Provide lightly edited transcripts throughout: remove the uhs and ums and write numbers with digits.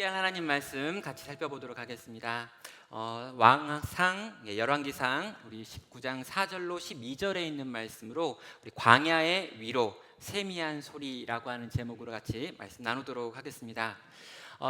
함께할 하나님 말씀 같이 살펴보도록 하겠습니다. 왕상 열왕기상 우리 19장 4절로 12절에 있는 말씀으로 우리 광야의 위로 세미한 소리라고 하는 제목으로 같이 말씀 나누도록 하겠습니다.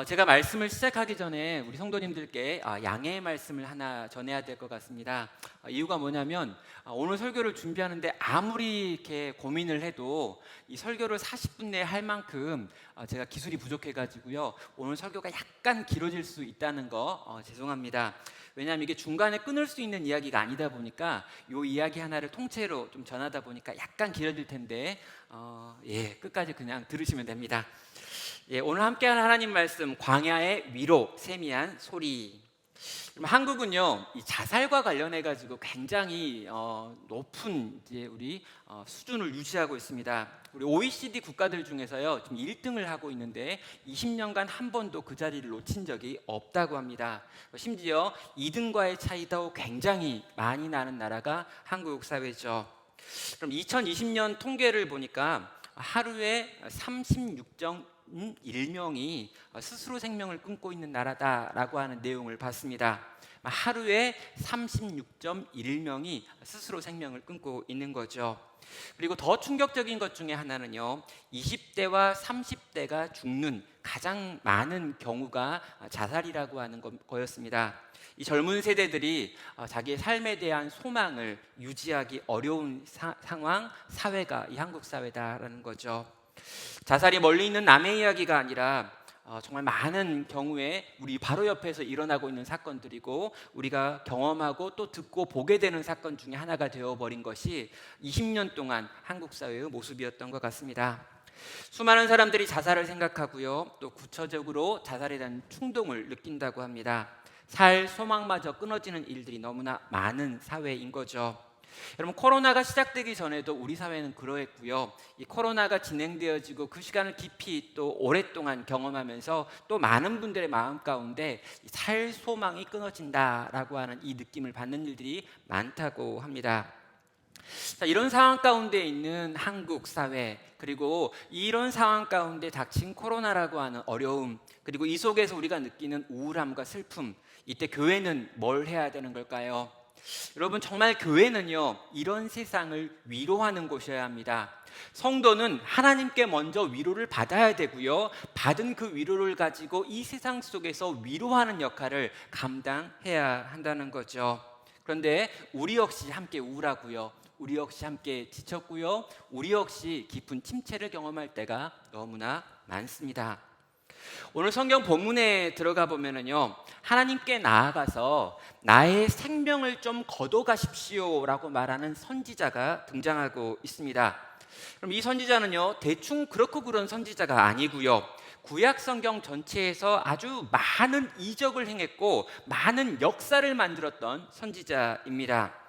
제가 말씀을 시작하기 전에 우리 성도님들께 양해의 말씀을 하나 전해야 될 것 같습니다. 이유가 뭐냐면 오늘 설교를 준비하는데 아무리 이렇게 고민을 해도 이 설교를 40분 내에 할 만큼 제가 기술이 부족해가지고요, 오늘 설교가 약간 길어질 수 있다는 거 죄송합니다. 왜냐하면 이게 중간에 끊을 수 있는 이야기가 아니다 보니까 이 이야기 하나를 통째로 좀 전하다 보니까 약간 길어질 텐데 끝까지 그냥 들으시면 됩니다. 오늘 함께하는 하나님 말씀, 광야의 위로 세미한 소리. 한국은요, 이 자살과 관련해 가지고 굉장히 높은 우리 수준을 유지하고 있습니다. 우리 OECD 국가들 중에서요, 지금 1등을 하고 있는데 20년간 한 번도 그 자리를 놓친 적이 없다고 합니다. 심지어 2등과의 차이도 굉장히 많이 나는 나라가 한국 사회죠. 그럼 2020년 통계를 보니까 하루에 36.1명이 스스로 생명을 끊고 있는 나라다라고 하는 내용을 봤습니다. 하루에 36.1명이 스스로 생명을 끊고 있는 거죠. 그리고 더 충격적인 것 중에 하나는요, 20대와 30대가 죽는 가장 많은 경우가 자살이라고 하는 거였습니다. 이 젊은 세대들이 자기의 삶에 대한 소망을 유지하기 어려운 상황, 사회가 이 한국 사회다라는 거죠. 자살이 멀리 있는 남의 이야기가 아니라 정말 많은 경우에 우리 바로 옆에서 일어나고 있는 사건들이고, 우리가 경험하고 또 듣고 보게 되는 사건 중에 하나가 되어버린 것이 20년 동안 한국 사회의 모습이었던 것 같습니다. 수많은 사람들이 자살을 생각하고요, 또 구체적으로 자살에 대한 충동을 느낀다고 합니다. 살 소망마저 끊어지는 일들이 너무나 많은 사회인 거죠. 여러분, 코로나가 시작되기 전에도 우리 사회는 그러했고요, 이 코로나가 진행되어지고 그 시간을 깊이 또 오랫동안 경험하면서 또 많은 분들의 마음 가운데 살 소망이 끊어진다라고 하는 이 느낌을 받는 일들이 많다고 합니다. 자, 이런 상황 가운데 있는 한국 사회, 그리고 이런 상황 가운데 닥친 코로나라고 하는 어려움, 그리고 이 속에서 우리가 느끼는 우울함과 슬픔, 이때 교회는 뭘 해야 되는 걸까요? 여러분, 정말 교회는요, 이런 세상을 위로하는 곳이어야 합니다. 성도는 하나님께 먼저 위로를 받아야 되고요, 받은 그 위로를 가지고 이 세상 속에서 위로하는 역할을 감당해야 한다는 거죠. 그런데 우리 역시 함께 우울하고요, 우리 역시 함께 지쳤고요, 우리 역시 깊은 침체를 경험할 때가 너무나 많습니다. 오늘 성경 본문에 들어가 보면은요, 하나님께 나아가서 나의 생명을 좀 거둬가십시오 라고 말하는 선지자가 등장하고 있습니다. 그럼 이 선지자는요, 대충 그렇고 그런 선지자가 아니고요, 구약 성경 전체에서 아주 많은 이적을 행했고 많은 역사를 만들었던 선지자입니다.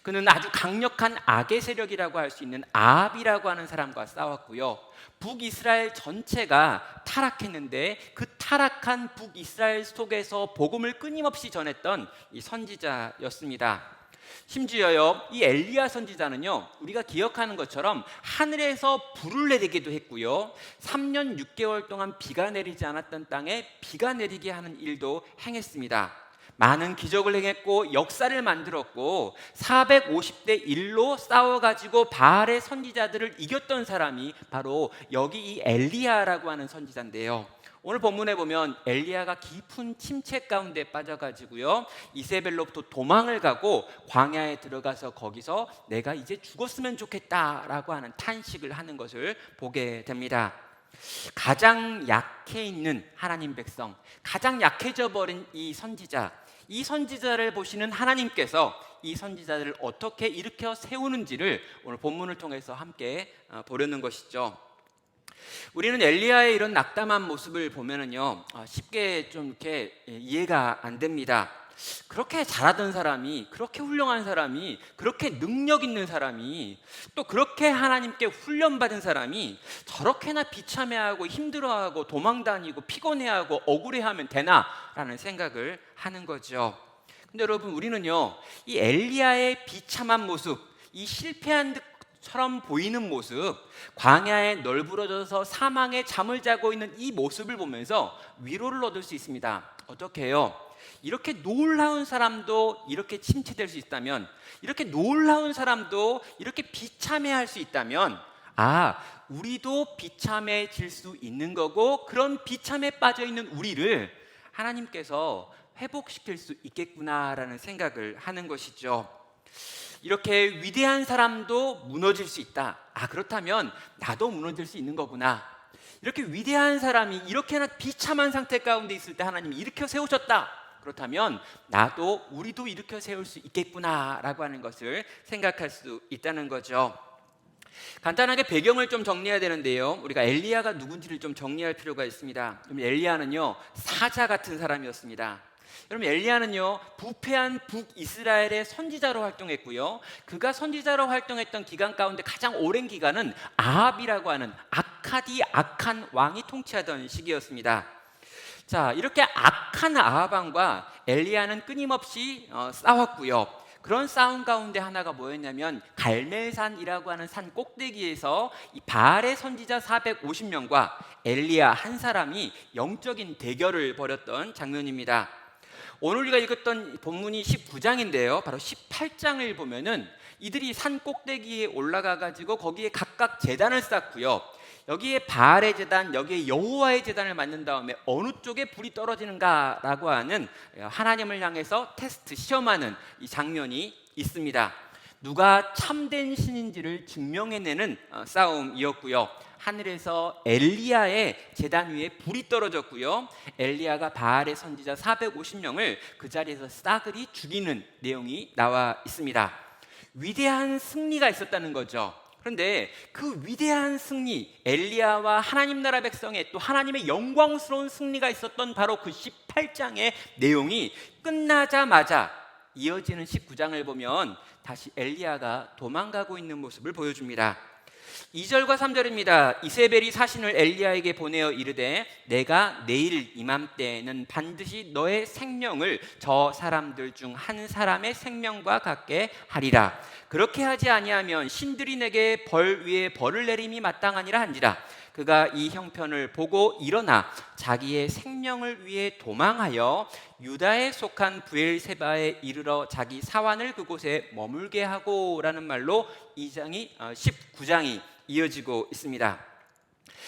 그는 아주 강력한 악의 세력이라고 할 수 있는 아합이라고 하는 사람과 싸웠고요, 북이스라엘 전체가 타락했는데 그 타락한 북이스라엘 속에서 복음을 끊임없이 전했던 이 선지자였습니다. 심지어요, 이 엘리야 선지자는요, 우리가 기억하는 것처럼 하늘에서 불을 내리기도 했고요, 3년 6개월 동안 비가 내리지 않았던 땅에 비가 내리게 하는 일도 행했습니다. 많은 기적을 행했고 역사를 만들었고 450대 1로 싸워가지고 바알의 선지자들을 이겼던 사람이 바로 여기 이 엘리야라고 하는 선지자인데요, 오늘 본문에 보면 엘리야가 깊은 침체 가운데 빠져가지고요, 이세벨로부터 도망을 가고 광야에 들어가서 거기서 내가 이제 죽었으면 좋겠다라고 하는 탄식을 하는 것을 보게 됩니다. 가장 약해 있는 하나님 백성, 가장 약해져 버린 이 선지자, 이 선지자를 보시는 하나님께서 이 선지자들을 어떻게 일으켜 세우는지를 오늘 본문을 통해서 함께 보려는 것이죠. 우리는 엘리야의 이런 낙담한 모습을 보면은요, 쉽게 좀 이렇게 이해가 안 됩니다. 그렇게 잘하던 사람이, 그렇게 훌륭한 사람이, 그렇게 능력 있는 사람이, 또 그렇게 하나님께 훈련받은 사람이 저렇게나 비참해하고 힘들어하고 도망다니고 피곤해하고 억울해하면 되나라는 생각을 하는 거죠. 근데 여러분, 우리는요, 이 엘리야의 비참한 모습, 이 실패한 듯 처럼 보이는 모습, 광야에 널브러져서 사망에 잠을 자고 있는 이 모습을 보면서 위로를 얻을 수 있습니다. 어떻게 해요? 이렇게 놀라운 사람도 이렇게 침체될 수 있다면, 이렇게 놀라운 사람도 이렇게 비참해할 수 있다면, 우리도 비참해질 수 있는 거고, 그런 비참에 빠져 있는 우리를 하나님께서 회복시킬 수 있겠구나라는 생각을 하는 것이죠. 이렇게 위대한 사람도 무너질 수 있다. 그렇다면 나도 무너질 수 있는 거구나. 이렇게 위대한 사람이 이렇게나 비참한 상태 가운데 있을 때 하나님이 일으켜 세우셨다. 그렇다면 나도, 우리도 일으켜 세울 수 있겠구나라고 하는 것을 생각할 수 있다는 거죠. 간단하게 배경을 좀 정리해야 되는데요, 우리가 엘리야가 누군지를 좀 정리할 필요가 있습니다. 그럼 엘리야는요, 사자 같은 사람이었습니다. 여러분, 엘리야는요, 부패한 북이스라엘의 선지자로 활동했고요, 그가 선지자로 활동했던 기간 가운데 가장 오랜 기간은 아합이라고 하는 악한 왕이 통치하던 시기였습니다. 자, 이렇게 악한 아합 왕과 엘리야는 끊임없이 싸웠고요. 그런 싸움 가운데 하나가 뭐였냐면, 갈멜산이라고 하는 산 꼭대기에서 이 바알의 선지자 450명과 엘리야 한 사람이 영적인 대결을 벌였던 장면입니다. 오늘 우리가 읽었던 본문이 19장인데요, 바로 18장을 보면은 이들이 산 꼭대기에 올라가 가지고 거기에 각각 제단을 쌓고요, 여기에 바알의 제단, 여기에 여호와의 제단을 만든 다음에 어느 쪽에 불이 떨어지는가라고 하는 하나님을 향해서 테스트, 시험하는 이 장면이 있습니다. 누가 참된 신인지를 증명해내는 싸움이었고요, 하늘에서 엘리야의 제단 위에 불이 떨어졌고요, 엘리야가 바알의 선지자 450명을 그 자리에서 싸그리 죽이는 내용이 나와 있습니다. 위대한 승리가 있었다는 거죠. 그런데 그 위대한 승리, 엘리야와 하나님 나라 백성의 또 하나님의 영광스러운 승리가 있었던 바로 그 18장의 내용이 끝나자마자 이어지는 19장을 보면 다시 엘리야가 도망가고 있는 모습을 보여줍니다. 2절과 3절입니다. 이세벨이 사신을 엘리야에게 보내어 이르되 내가 내일 이맘때에는 반드시 너의 생명을 저 사람들 중 한 사람의 생명과 같게 하리라. 그렇게 하지 아니하면 신들이 내게 벌 위에 벌을 내림이 마땅하니라 한지라. 그가 이 형편을 보고 일어나 자기의 생명을 위해 도망하여 유다에 속한 브엘세바에 이르러 자기 사환을 그곳에 머물게 하고 라는 말로 19장이 이어지고 있습니다.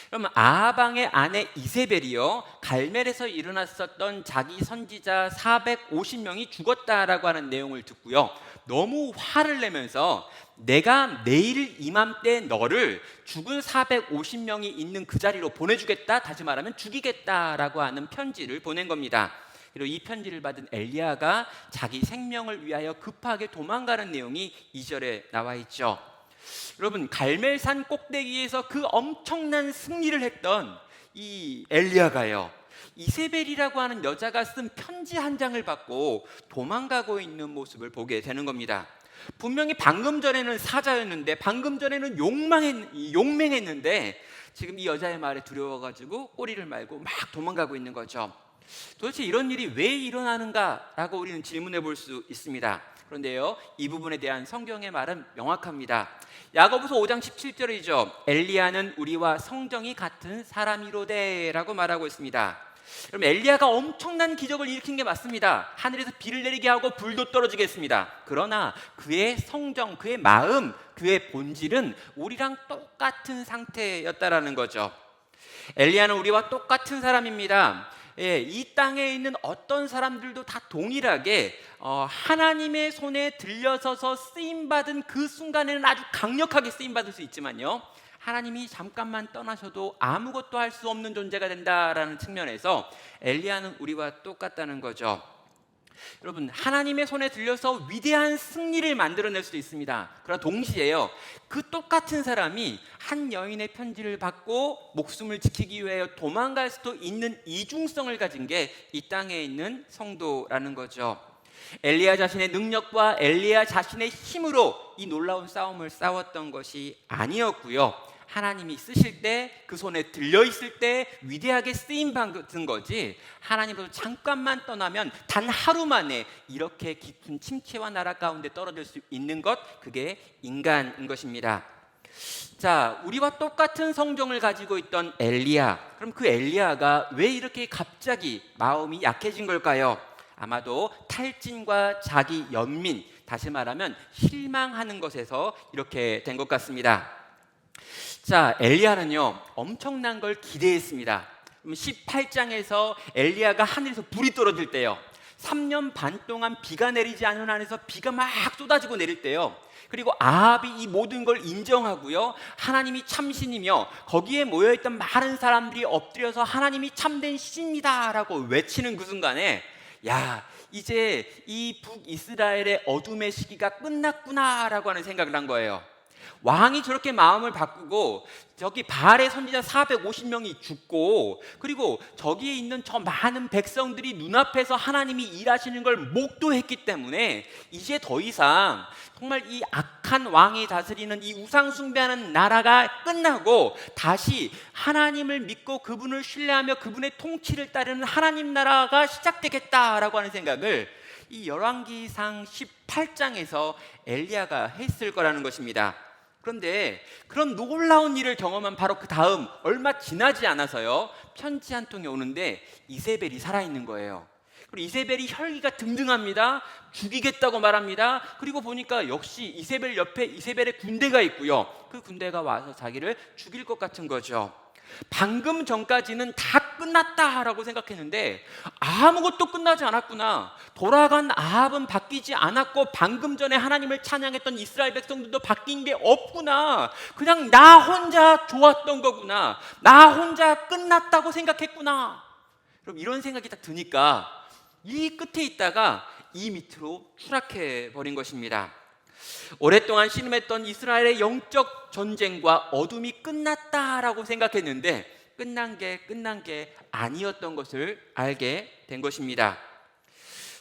그러면 아합 왕의 아내 이세벨이요, 갈멜에서 일어났었던 자기 선지자 450명이 죽었다라고 하는 내용을 듣고요, 너무 화를 내면서 내가 내일 이맘때 너를 죽은 450명이 있는 그 자리로 보내주겠다, 다시 말하면 죽이겠다라고 하는 편지를 보낸 겁니다. 그리고 이 편지를 받은 엘리야가 자기 생명을 위하여 급하게 도망가는 내용이 2절에 나와 있죠. 여러분, 갈멜산 꼭대기에서 그 엄청난 승리를 했던 이 엘리야가요, 이세벨이라고 하는 여자가 쓴 편지 한 장을 받고 도망가고 있는 모습을 보게 되는 겁니다. 분명히 방금 전에는 사자였는데, 방금 전에는 용맹했는데 지금 이 여자의 말에 두려워가지고 꼬리를 말고 막 도망가고 있는 거죠. 도대체 이런 일이 왜 일어나는가라고 우리는 질문해 볼 수 있습니다. 그런데요, 이 부분에 대한 성경의 말은 명확합니다. 야고보서 5장 17절이죠. 엘리야는 우리와 성정이 같은 사람이로되 라고 말하고 있습니다. 그럼 엘리야가 엄청난 기적을 일으킨 게 맞습니다. 하늘에서 비를 내리게 하고 불도 떨어지게 했습니다. 그러나 그의 성정, 그의 마음, 그의 본질은 우리랑 똑같은 상태였다라는 거죠. 엘리야는 우리와 똑같은 사람입니다. 이 땅에 있는 어떤 사람들도 다 동일하게 하나님의 손에 들려서서 쓰임받은 그 순간에는 아주 강력하게 쓰임받을 수 있지만요, 하나님이 잠깐만 떠나셔도 아무것도 할 수 없는 존재가 된다라는 측면에서 엘리야는 우리와 똑같다는 거죠. 여러분, 하나님의 손에 들려서 위대한 승리를 만들어낼 수도 있습니다. 그러나 동시에요, 그 똑같은 사람이 한 여인의 편지를 받고 목숨을 지키기 위해 도망갈 수도 있는 이중성을 가진 게 이 땅에 있는 성도라는 거죠. 엘리야 자신의 능력과 엘리야 자신의 힘으로 이 놀라운 싸움을 싸웠던 것이 아니었고요, 하나님이 쓰실 때, 그 손에 들려있을 때 위대하게 쓰임받은 거지, 하나님으로부터 잠깐만 떠나면 단 하루 만에 이렇게 깊은 침체와 나락 가운데 떨어질 수 있는 것, 그게 인간인 것입니다. 자, 우리와 똑같은 성정을 가지고 있던 엘리야. 그럼 그 엘리야가 왜 이렇게 갑자기 마음이 약해진 걸까요? 아마도 탈진과 자기 연민, 다시 말하면 실망하는 것에서 이렇게 된 것 같습니다. 자, 엘리야는요 엄청난 걸 기대했습니다. 18장에서 엘리야가 하늘에서 불이 떨어질 때요, 3년 반 동안 비가 내리지 않은 안에서 비가 막 쏟아지고 내릴 때요, 그리고 아합이 이 모든 걸 인정하고요, 하나님이 참신이며 거기에 모여있던 많은 사람들이 엎드려서 하나님이 참된 신입니다 라고 외치는 그 순간에, 야, 이제 이 북이스라엘의 어둠의 시기가 끝났구나 라고 하는 생각을 한 거예요. 왕이 저렇게 마음을 바꾸고 저기 바알의 선지자 450명이 죽고, 그리고 저기에 있는 저 많은 백성들이 눈앞에서 하나님이 일하시는 걸 목도했기 때문에 이제 더 이상 정말 이 악한 왕이 다스리는 이 우상 숭배하는 나라가 끝나고 다시 하나님을 믿고 그분을 신뢰하며 그분의 통치를 따르는 하나님 나라가 시작되겠다라고 하는 생각을 이 열왕기상 18장에서 엘리야가 했을 거라는 것입니다. 그런데 그런 놀라운 일을 경험한 바로 그 다음 얼마 지나지 않아서요, 편지 한 통이 오는데 이세벨이 살아있는 거예요. 그리고 이세벨이 혈기가 등등합니다. 죽이겠다고 말합니다. 그리고 보니까 역시 이세벨 옆에 이세벨의 군대가 있고요, 그 군대가 와서 자기를 죽일 것 같은 거죠. 방금 전까지는 다 끝났다라고 생각했는데 아무것도 끝나지 않았구나. 돌아간 아합은 바뀌지 않았고 방금 전에 하나님을 찬양했던 이스라엘 백성들도 바뀐 게 없구나. 그냥 나 혼자 좋았던 거구나. 나 혼자 끝났다고 생각했구나. 그럼 이런 생각이 딱 드니까 이 끝에 있다가 이 밑으로 추락해 버린 것입니다. 오랫동안 신음했던 이스라엘의 영적 전쟁과 어둠이 끝났다라고 생각했는데 끝난 게 아니었던 것을 알게 된 것입니다.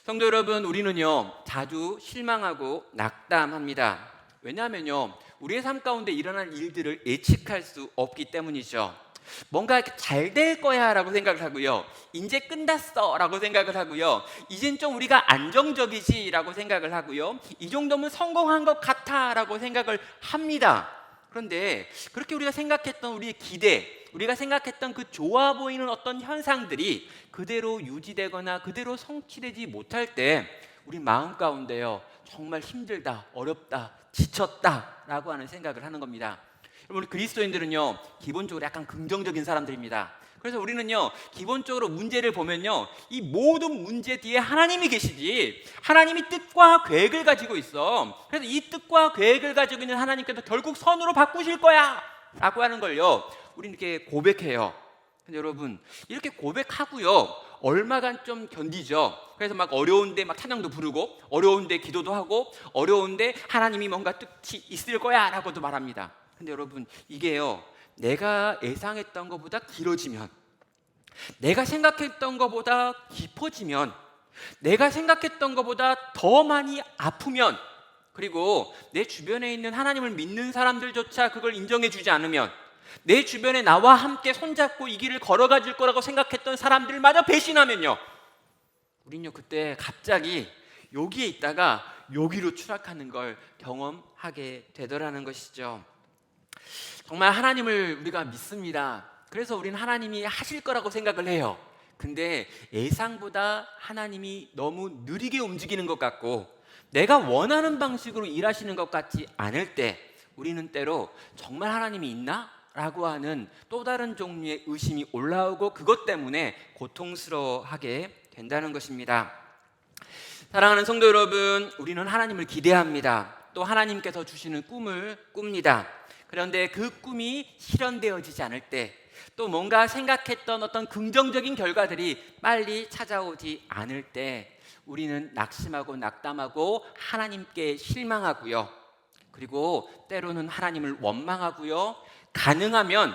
성도 여러분, 우리는요 자주 실망하고 낙담합니다. 왜냐하면요 우리의 삶 가운데 일어날 일들을 예측할 수 없기 때문이죠. 뭔가 잘 될 거야 라고 생각을 하고요, 이제 끝났어 라고 생각을 하고요, 이젠 좀 우리가 안정적이지 라고 생각을 하고요, 이 정도면 성공한 것 같아 라고 생각을 합니다. 그런데 그렇게 우리가 생각했던 우리의 기대, 우리가 생각했던 그 좋아 보이는 어떤 현상들이 그대로 유지되거나 그대로 성취되지 못할 때 우리 마음 가운데요 정말 힘들다, 어렵다, 지쳤다 라고 하는 생각을 하는 겁니다. 우리 그리스도인들은요 기본적으로 약간 긍정적인 사람들입니다. 그래서 우리는요 기본적으로 문제를 보면요 이 모든 문제 뒤에 하나님이 계시지, 하나님이 뜻과 계획을 가지고 있어. 그래서 이 뜻과 계획을 가지고 있는 하나님께서 결국 선으로 바꾸실 거야 라고 하는 걸요 우리는 이렇게 고백해요. 근데 여러분 이렇게 고백하고요 얼마간 좀 견디죠. 그래서 막 어려운데 막 찬양도 부르고, 어려운데 기도도 하고, 어려운데 하나님이 뭔가 뜻이 있을 거야 라고도 말합니다. 근데 여러분 이게요 내가 예상했던 것보다 길어지면, 내가 생각했던 것보다 깊어지면, 내가 생각했던 것보다 더 많이 아프면, 그리고 내 주변에 있는 하나님을 믿는 사람들조차 그걸 인정해 주지 않으면, 내 주변에 나와 함께 손잡고 이 길을 걸어가 줄 거라고 생각했던 사람들마저 배신하면요 우린요 그때 갑자기 여기에 있다가 여기로 추락하는 걸 경험하게 되더라는 것이죠. 정말 하나님을 우리가 믿습니다. 그래서 우리는 하나님이 하실 거라고 생각을 해요. 근데 예상보다 하나님이 너무 느리게 움직이는 것 같고 내가 원하는 방식으로 일하시는 것 같지 않을 때 우리는 때로 정말 하나님이 있나? 라고 하는 또 다른 종류의 의심이 올라오고 그것 때문에 고통스러워하게 된다는 것입니다. 사랑하는 성도 여러분, 우리는 하나님을 기대합니다. 또 하나님께서 주시는 꿈을 꿉니다. 그런데 그 꿈이 실현되어지지 않을 때, 또 뭔가 생각했던 어떤 긍정적인 결과들이 빨리 찾아오지 않을 때 우리는 낙심하고 낙담하고 하나님께 실망하고요, 그리고 때로는 하나님을 원망하고요, 가능하면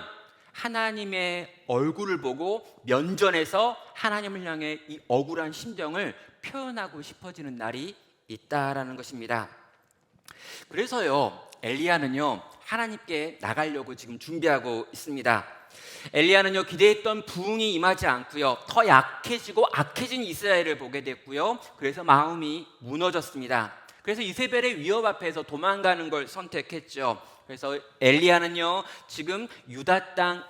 하나님의 얼굴을 보고 면전에서 하나님을 향해 이 억울한 심정을 표현하고 싶어지는 날이 있다라는 것입니다. 그래서요 엘리야는요 하나님께 나가려고 지금 준비하고 있습니다. 엘리야는요 기대했던 부흥이 임하지 않고요 더 약해지고 악해진 이스라엘을 보게 됐고요, 그래서 마음이 무너졌습니다. 그래서 이세벨의 위협 앞에서 도망가는 걸 선택했죠. 그래서 엘리야는요 지금 유다 땅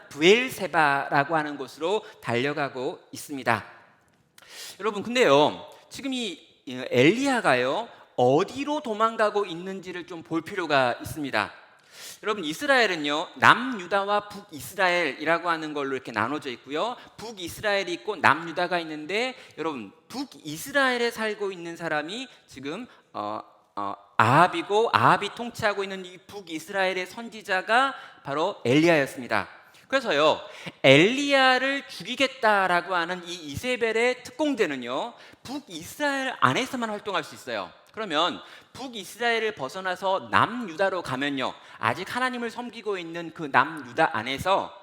브엘세바라고 하는 곳으로 달려가고 있습니다. 여러분 근데요 지금 이 엘리야가요 어디로 도망가고 있는지를 좀 볼 필요가 있습니다. 여러분 이스라엘은요 남유다와 북이스라엘이라고 하는 걸로 이렇게 나눠져 있고요, 북이스라엘이 있고 남유다가 있는데, 여러분 북이스라엘에 살고 있는 사람이 지금 아합이고, 아합이 통치하고 있는 이 북이스라엘의 선지자가 바로 엘리야였습니다. 그래서요 엘리야를 죽이겠다라고 하는 이 이세벨의 특공대는요 북이스라엘 안에서만 활동할 수 있어요. 그러면 북이스라엘을 벗어나서 남유다로 가면요 아직 하나님을 섬기고 있는 그 남유다 안에서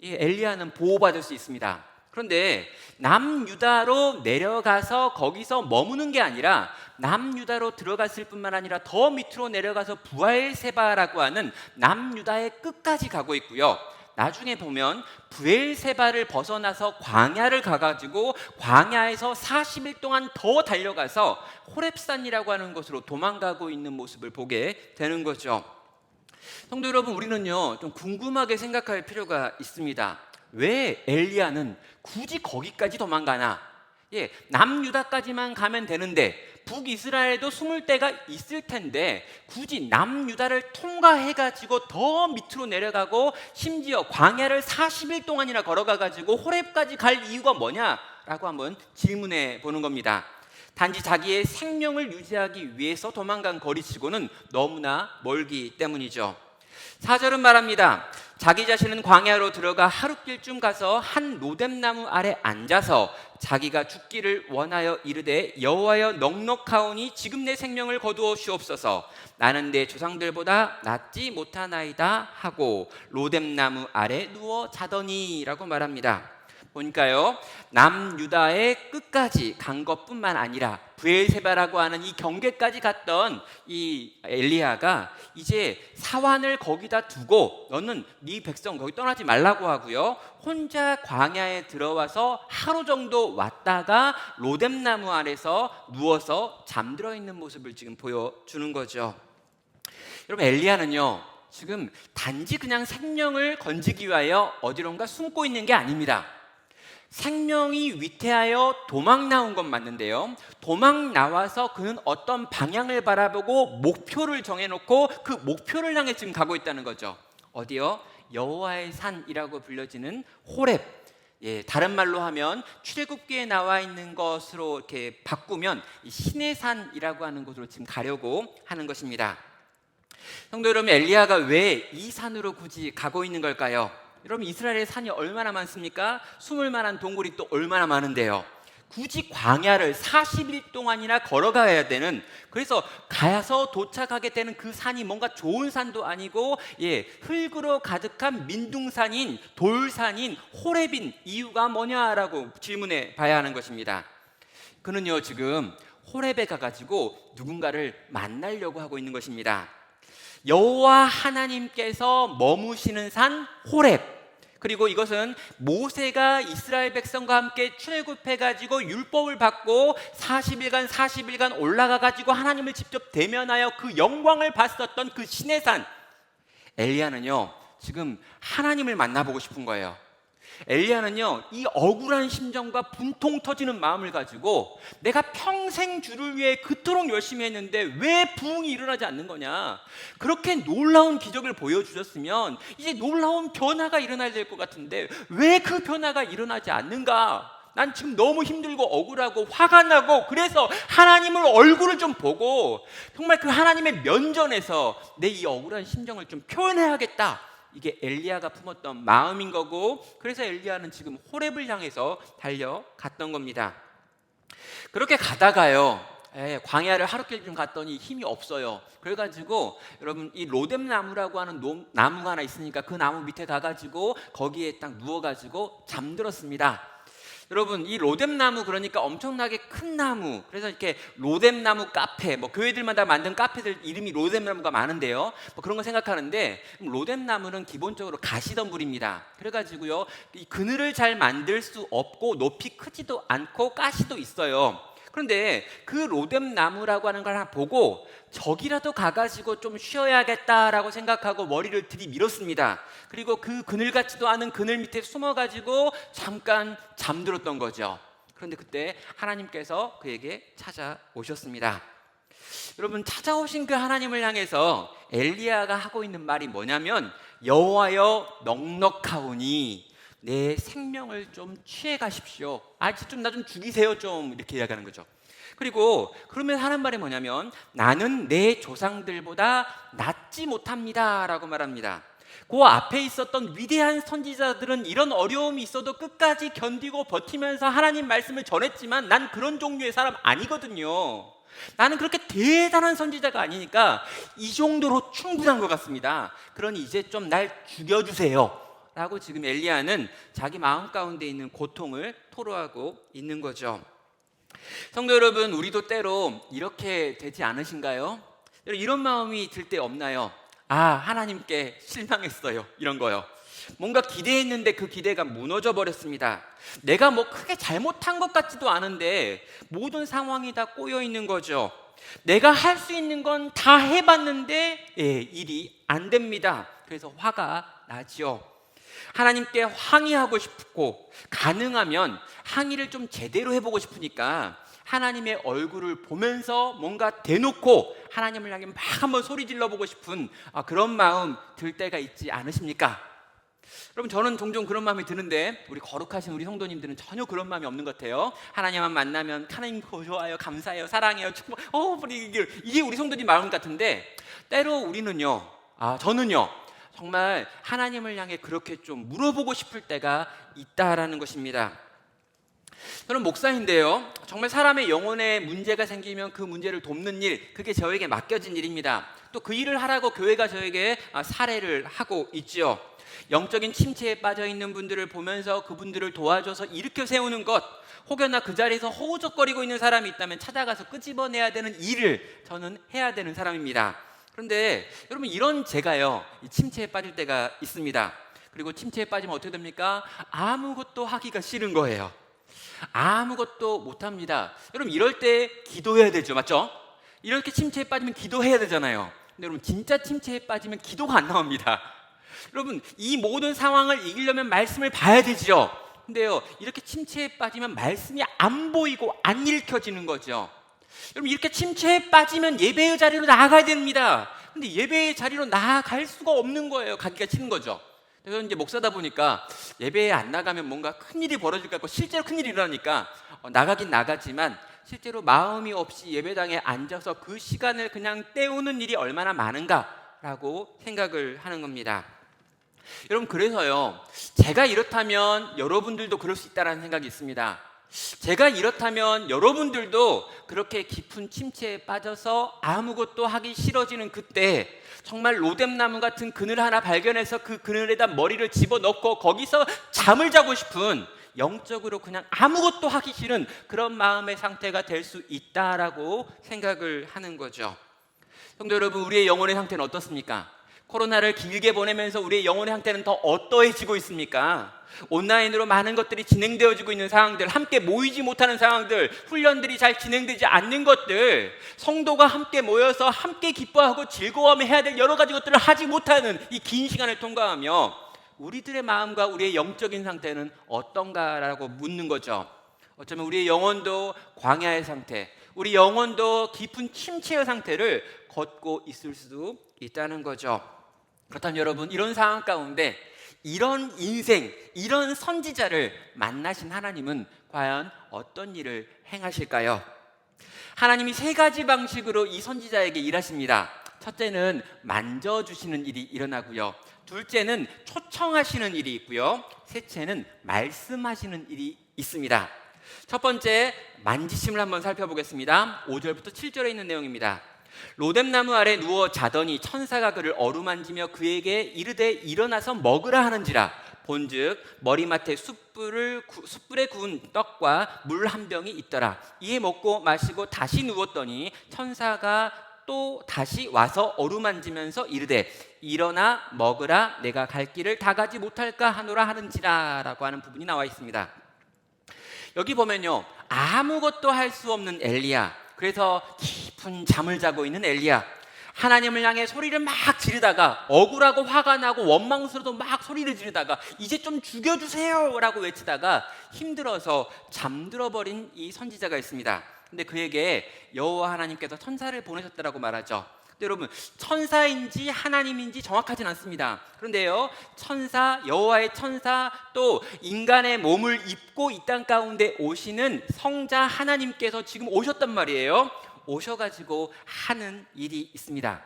이 엘리야는 보호받을 수 있습니다. 그런데 남유다로 내려가서 거기서 머무는 게 아니라 남유다로 들어갔을 뿐만 아니라 더 밑으로 내려가서 부엘세바라고 하는 남유다의 끝까지 가고 있고요, 나중에 보면 부엘세바를 벗어나서 광야를 가가지고 광야에서 40일 동안 더 달려가서 호렙산이라고 하는 곳으로 도망가고 있는 모습을 보게 되는 거죠. 성도 여러분, 우리는요 좀 궁금하게 생각할 필요가 있습니다. 왜 엘리야는 굳이 거기까지 도망가나? 남유다까지만 가면 되는데 북이스라엘도 숨을 데가 있을 텐데 굳이 남유다를 통과해가지고 더 밑으로 내려가고 심지어 광야를 40일 동안이나 걸어가가지고 호렙까지 갈 이유가 뭐냐라고 한번 질문해 보는 겁니다. 단지 자기의 생명을 유지하기 위해서 도망간 거리치고는 너무나 멀기 때문이죠. 4절은 말합니다. 자기 자신은 광야로 들어가 하룻길쯤 가서 한 로뎀나무 아래 앉아서 자기가 죽기를 원하여 이르되 여호와여 넉넉하오니 지금 내 생명을 거두어 주옵소서. 나는 내 조상들보다 낫지 못하나이다 하고 로뎀나무 아래 누워 자더니라고 말합니다. 보니까요 남유다의 끝까지 간 것뿐만 아니라 브엘세바라고 하는 이 경계까지 갔던 이 엘리야가 이제 사환을 거기다 두고 너는 네 백성 거기 떠나지 말라고 하고요, 혼자 광야에 들어와서 하루 정도 왔다가 로뎀나무 아래서 누워서 잠들어 있는 모습을 지금 보여주는 거죠. 여러분 엘리야는요 지금 단지 그냥 생명을 건지기 위하여 어디론가 숨고 있는 게 아닙니다. 생명이 위태하여 도망 나온 건 맞는데요, 도망 나와서 그는 어떤 방향을 바라보고 목표를 정해놓고 그 목표를 향해 지금 가고 있다는 거죠. 어디요? 여호와의 산이라고 불려지는 호렙. 다른 말로 하면 출애굽기에 나와 있는 것으로 이렇게 바꾸면 신의 산이라고 하는 곳으로 지금 가려고 하는 것입니다. 성도 여러분, 엘리야가 왜 이 산으로 굳이 가고 있는 걸까요? 여러분 이스라엘의 산이 얼마나 많습니까? 숨을 만한 동굴이 또 얼마나 많은데요. 굳이 광야를 40일 동안이나 걸어가야 되는, 그래서 가서 도착하게 되는 그 산이 뭔가 좋은 산도 아니고 흙으로 가득한 민둥산인 돌산인 호렙인 이유가 뭐냐라고 질문해 봐야 하는 것입니다. 그는요 지금 호렙에 가가지고 누군가를 만나려고 하고 있는 것입니다. 여호와 하나님께서 머무시는 산 호렙, 그리고 이것은 모세가 이스라엘 백성과 함께 출애굽해가지고 율법을 받고 40일간 올라가가지고 하나님을 직접 대면하여 그 영광을 봤었던 그 신의 산. 엘리야는요 지금 하나님을 만나보고 싶은 거예요. 엘리야는요 이 억울한 심정과 분통 터지는 마음을 가지고 내가 평생 주를 위해 그토록 열심히 했는데 왜 부흥이 일어나지 않는 거냐, 그렇게 놀라운 기적을 보여주셨으면 이제 놀라운 변화가 일어나야 될 것 같은데 왜 그 변화가 일어나지 않는가, 난 지금 너무 힘들고 억울하고 화가 나고, 그래서 하나님을 얼굴을 좀 보고 정말 그 하나님의 면전에서 내 이 억울한 심정을 좀 표현해야겠다, 이게 엘리야가 품었던 마음인 거고, 그래서 엘리야는 지금 호렙을 향해서 달려갔던 겁니다. 그렇게 가다가요 광야를 하룻길 좀 갔더니 힘이 없어요. 그래가지고 여러분 이 로뎀나무라고 하는 나무가 하나 있으니까 그 나무 밑에 가가지고 거기에 딱 누워가지고 잠들었습니다. 여러분 이 로뎀나무 그러니까 엄청나게 큰 나무, 그래서 이렇게 로뎀나무 카페, 교회들마다 만든 카페들 이름이 로뎀나무가 많은데요, 그런 거 생각하는데 로뎀나무는 기본적으로 가시덤불입니다. 그래가지고요 이 그늘을 잘 만들 수 없고 높이 크지도 않고 가시도 있어요. 그런데 그 로뎀나무라고 하는 걸 하나 보고 저기라도 가가지고 좀 쉬어야겠다라고 생각하고 머리를 들이밀었습니다. 그리고 그 그늘 같지도 않은 그늘 밑에 숨어가지고 잠깐 잠들었던 거죠. 그런데 그때 하나님께서 그에게 찾아오셨습니다. 여러분, 찾아오신 그 하나님을 향해서 엘리야가 하고 있는 말이 뭐냐면, 여호와여 넉넉하오니 내 생명을 좀 취해 가십시오. 좀 나 좀 죽이세요 좀, 이렇게 이야기하는 거죠. 그리고 그러면 하는 말이 뭐냐면, 나는 내 조상들보다 낫지 못합니다 라고 말합니다. 그 앞에 있었던 위대한 선지자들은 이런 어려움이 있어도 끝까지 견디고 버티면서 하나님 말씀을 전했지만 난 그런 종류의 사람 아니거든요. 나는 그렇게 대단한 선지자가 아니니까 이 정도로 충분한 것 같습니다. 그러니 이제 좀 날 죽여주세요 라고 지금 엘리야는 자기 마음 가운데 있는 고통을 토로하고 있는 거죠. 성도 여러분, 우리도 때로 이렇게 되지 않으신가요? 이런 마음이 들 때 없나요? 하나님께 실망했어요, 이런 거요. 뭔가 기대했는데 그 기대가 무너져 버렸습니다. 내가 뭐 크게 잘못한 것 같지도 않은데 모든 상황이 다 꼬여 있는 거죠. 내가 할 수 있는 건 다 해봤는데 일이 안 됩니다. 그래서 화가 나죠. 하나님께 항의하고 싶고, 가능하면 항의를 좀 제대로 해보고 싶으니까 하나님의 얼굴을 보면서 뭔가 대놓고 하나님을 향해 막 한번 소리 질러보고 싶은 그런 마음 들 때가 있지 않으십니까? 여러분, 저는 종종 그런 마음이 드는데 우리 거룩하신 우리 성도님들은 전혀 그런 마음이 없는 것 같아요. 하나님만 만나면 하나님 좋아요, 감사해요, 사랑해요, 축복, 이게 우리 성도님 마음 같은데, 때로 우리는요, 저는요, 정말 하나님을 향해 그렇게 좀 물어보고 싶을 때가 있다라는 것입니다. 저는 목사인데요, 정말 사람의 영혼에 문제가 생기면 그 문제를 돕는 일, 그게 저에게 맡겨진 일입니다. 또 그 일을 하라고 교회가 저에게 사례를 하고 있죠. 영적인 침체에 빠져 있는 분들을 보면서 그분들을 도와줘서 일으켜 세우는 것, 혹여나 그 자리에서 허우적거리고 있는 사람이 있다면 찾아가서 끄집어내야 되는 일을 저는 해야 되는 사람입니다. 그런데 여러분, 이런 제가요, 이 침체에 빠질 때가 있습니다. 그리고 침체에 빠지면 어떻게 됩니까? 아무것도 하기가 싫은 거예요. 아무것도 못합니다. 여러분, 이럴 때 기도해야 되죠, 맞죠? 이렇게 침체에 빠지면 기도해야 되잖아요. 근데 여러분, 진짜 침체에 빠지면 기도가 안 나옵니다. 여러분, 이 모든 상황을 이기려면 말씀을 봐야 되죠. 근데요, 이렇게 침체에 빠지면 말씀이 안 보이고 안 읽혀지는 거죠. 여러분, 이렇게 침체에 빠지면 예배의 자리로 나아가야 됩니다. 근데 예배의 자리로 나아갈 수가 없는 거예요. 가기가 싫은 거죠. 그래서 이제 목사다 보니까 예배에 안 나가면 뭔가 큰일이 벌어질 것 같고, 실제로 큰일이 일어나니까 나가긴 나가지만 실제로 마음이 없이 예배당에 앉아서 그 시간을 그냥 때우는 일이 얼마나 많은가라고 생각을 하는 겁니다. 여러분, 그래서요, 제가 이렇다면 여러분들도 그럴 수 있다는 생각이 있습니다. 제가 이렇다면 여러분들도 그렇게 깊은 침체에 빠져서 아무것도 하기 싫어지는 그때 정말 로뎀나무 같은 그늘 하나 발견해서 그 그늘에다 머리를 집어넣고 거기서 잠을 자고 싶은, 영적으로 그냥 아무것도 하기 싫은 그런 마음의 상태가 될 수 있다라고 생각을 하는 거죠. 성도 여러분, 우리의 영혼의 상태는 어떻습니까? 코로나를 길게 보내면서 우리의 영혼의 상태는 더 어떠해지고 있습니까? 온라인으로 많은 것들이 진행되어지고 있는 상황들, 함께 모이지 못하는 상황들, 훈련들이 잘 진행되지 않는 것들, 성도가 함께 모여서 함께 기뻐하고 즐거워해야 될 여러 가지 것들을 하지 못하는 이 긴 시간을 통과하며 우리들의 마음과 우리의 영적인 상태는 어떤가라고 묻는 거죠. 어쩌면 우리의 영혼도 광야의 상태, 우리 영혼도 깊은 침체의 상태를 걷고 있을 수도 있다는 거죠. 그렇다면 여러분, 이런 상황 가운데 이런 인생, 이런 선지자를 만나신 하나님은 과연 어떤 일을 행하실까요? 하나님이 세 가지 방식으로 이 선지자에게 일하십니다. 첫째는 만져주시는 일이 일어나고요, 둘째는 초청하시는 일이 있고요, 셋째는 말씀하시는 일이 있습니다. 첫 번째, 만지심을 한번 살펴보겠습니다. 5절부터 7절에 있는 내용입니다. 로뎀나무 아래 누워 자더니 천사가 그를 어루만지며 그에게 이르되 일어나서 먹으라 하는지라. 본즉 머리맡에 숯불에 구운 떡과 물 한 병이 있더라. 이에 먹고 마시고 다시 누웠더니 천사가 또 다시 와서 어루만지면서 이르되 일어나 먹으라, 내가 갈 길을 다 가지 못할까 하노라 하는지라 라고 하는 부분이 나와 있습니다. 여기 보면요, 아무것도 할 수 없는 엘리야. 그래서 깊은 잠을 자고 있는 엘리야. 하나님을 향해 소리를 막 지르다가 억울하고 화가 나고 원망스러워도 막 소리를 지르다가 이제 좀 죽여주세요 라고 외치다가 힘들어서 잠들어 버린 이 선지자가 있습니다. 근데 그에게 여호와 하나님께서 천사를 보내셨다라고 말하죠. 근데 여러분, 천사인지 하나님인지 정확하진 않습니다. 그런데요, 천사, 여호와의 천사, 또 인간의 몸을 입고 이 땅 가운데 오시는 성자 하나님께서 지금 오셨단 말이에요. 오셔가지고 하는 일이 있습니다.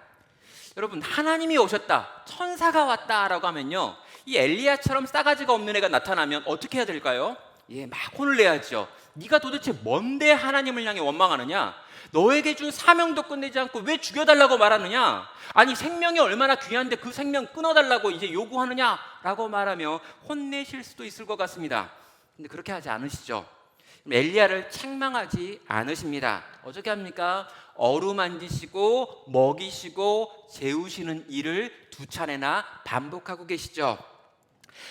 여러분, 하나님이 오셨다, 천사가 왔다라고 하면요, 이 엘리야처럼 싸가지가 없는 애가 나타나면 어떻게 해야 될까요? 막 혼을 내야죠. 네가 도대체 뭔데 하나님을 향해 원망하느냐? 너에게 준 사명도 끝내지 않고 왜 죽여달라고 말하느냐? 아니, 생명이 얼마나 귀한데 그 생명 끊어달라고 이제 요구하느냐? 라고 말하며 혼내실 수도 있을 것 같습니다. 근데 그렇게 하지 않으시죠. 엘리야를 책망하지 않으십니다. 어떻게 합니까? 어루만지시고 먹이시고 재우시는 일을 2차례나 반복하고 계시죠.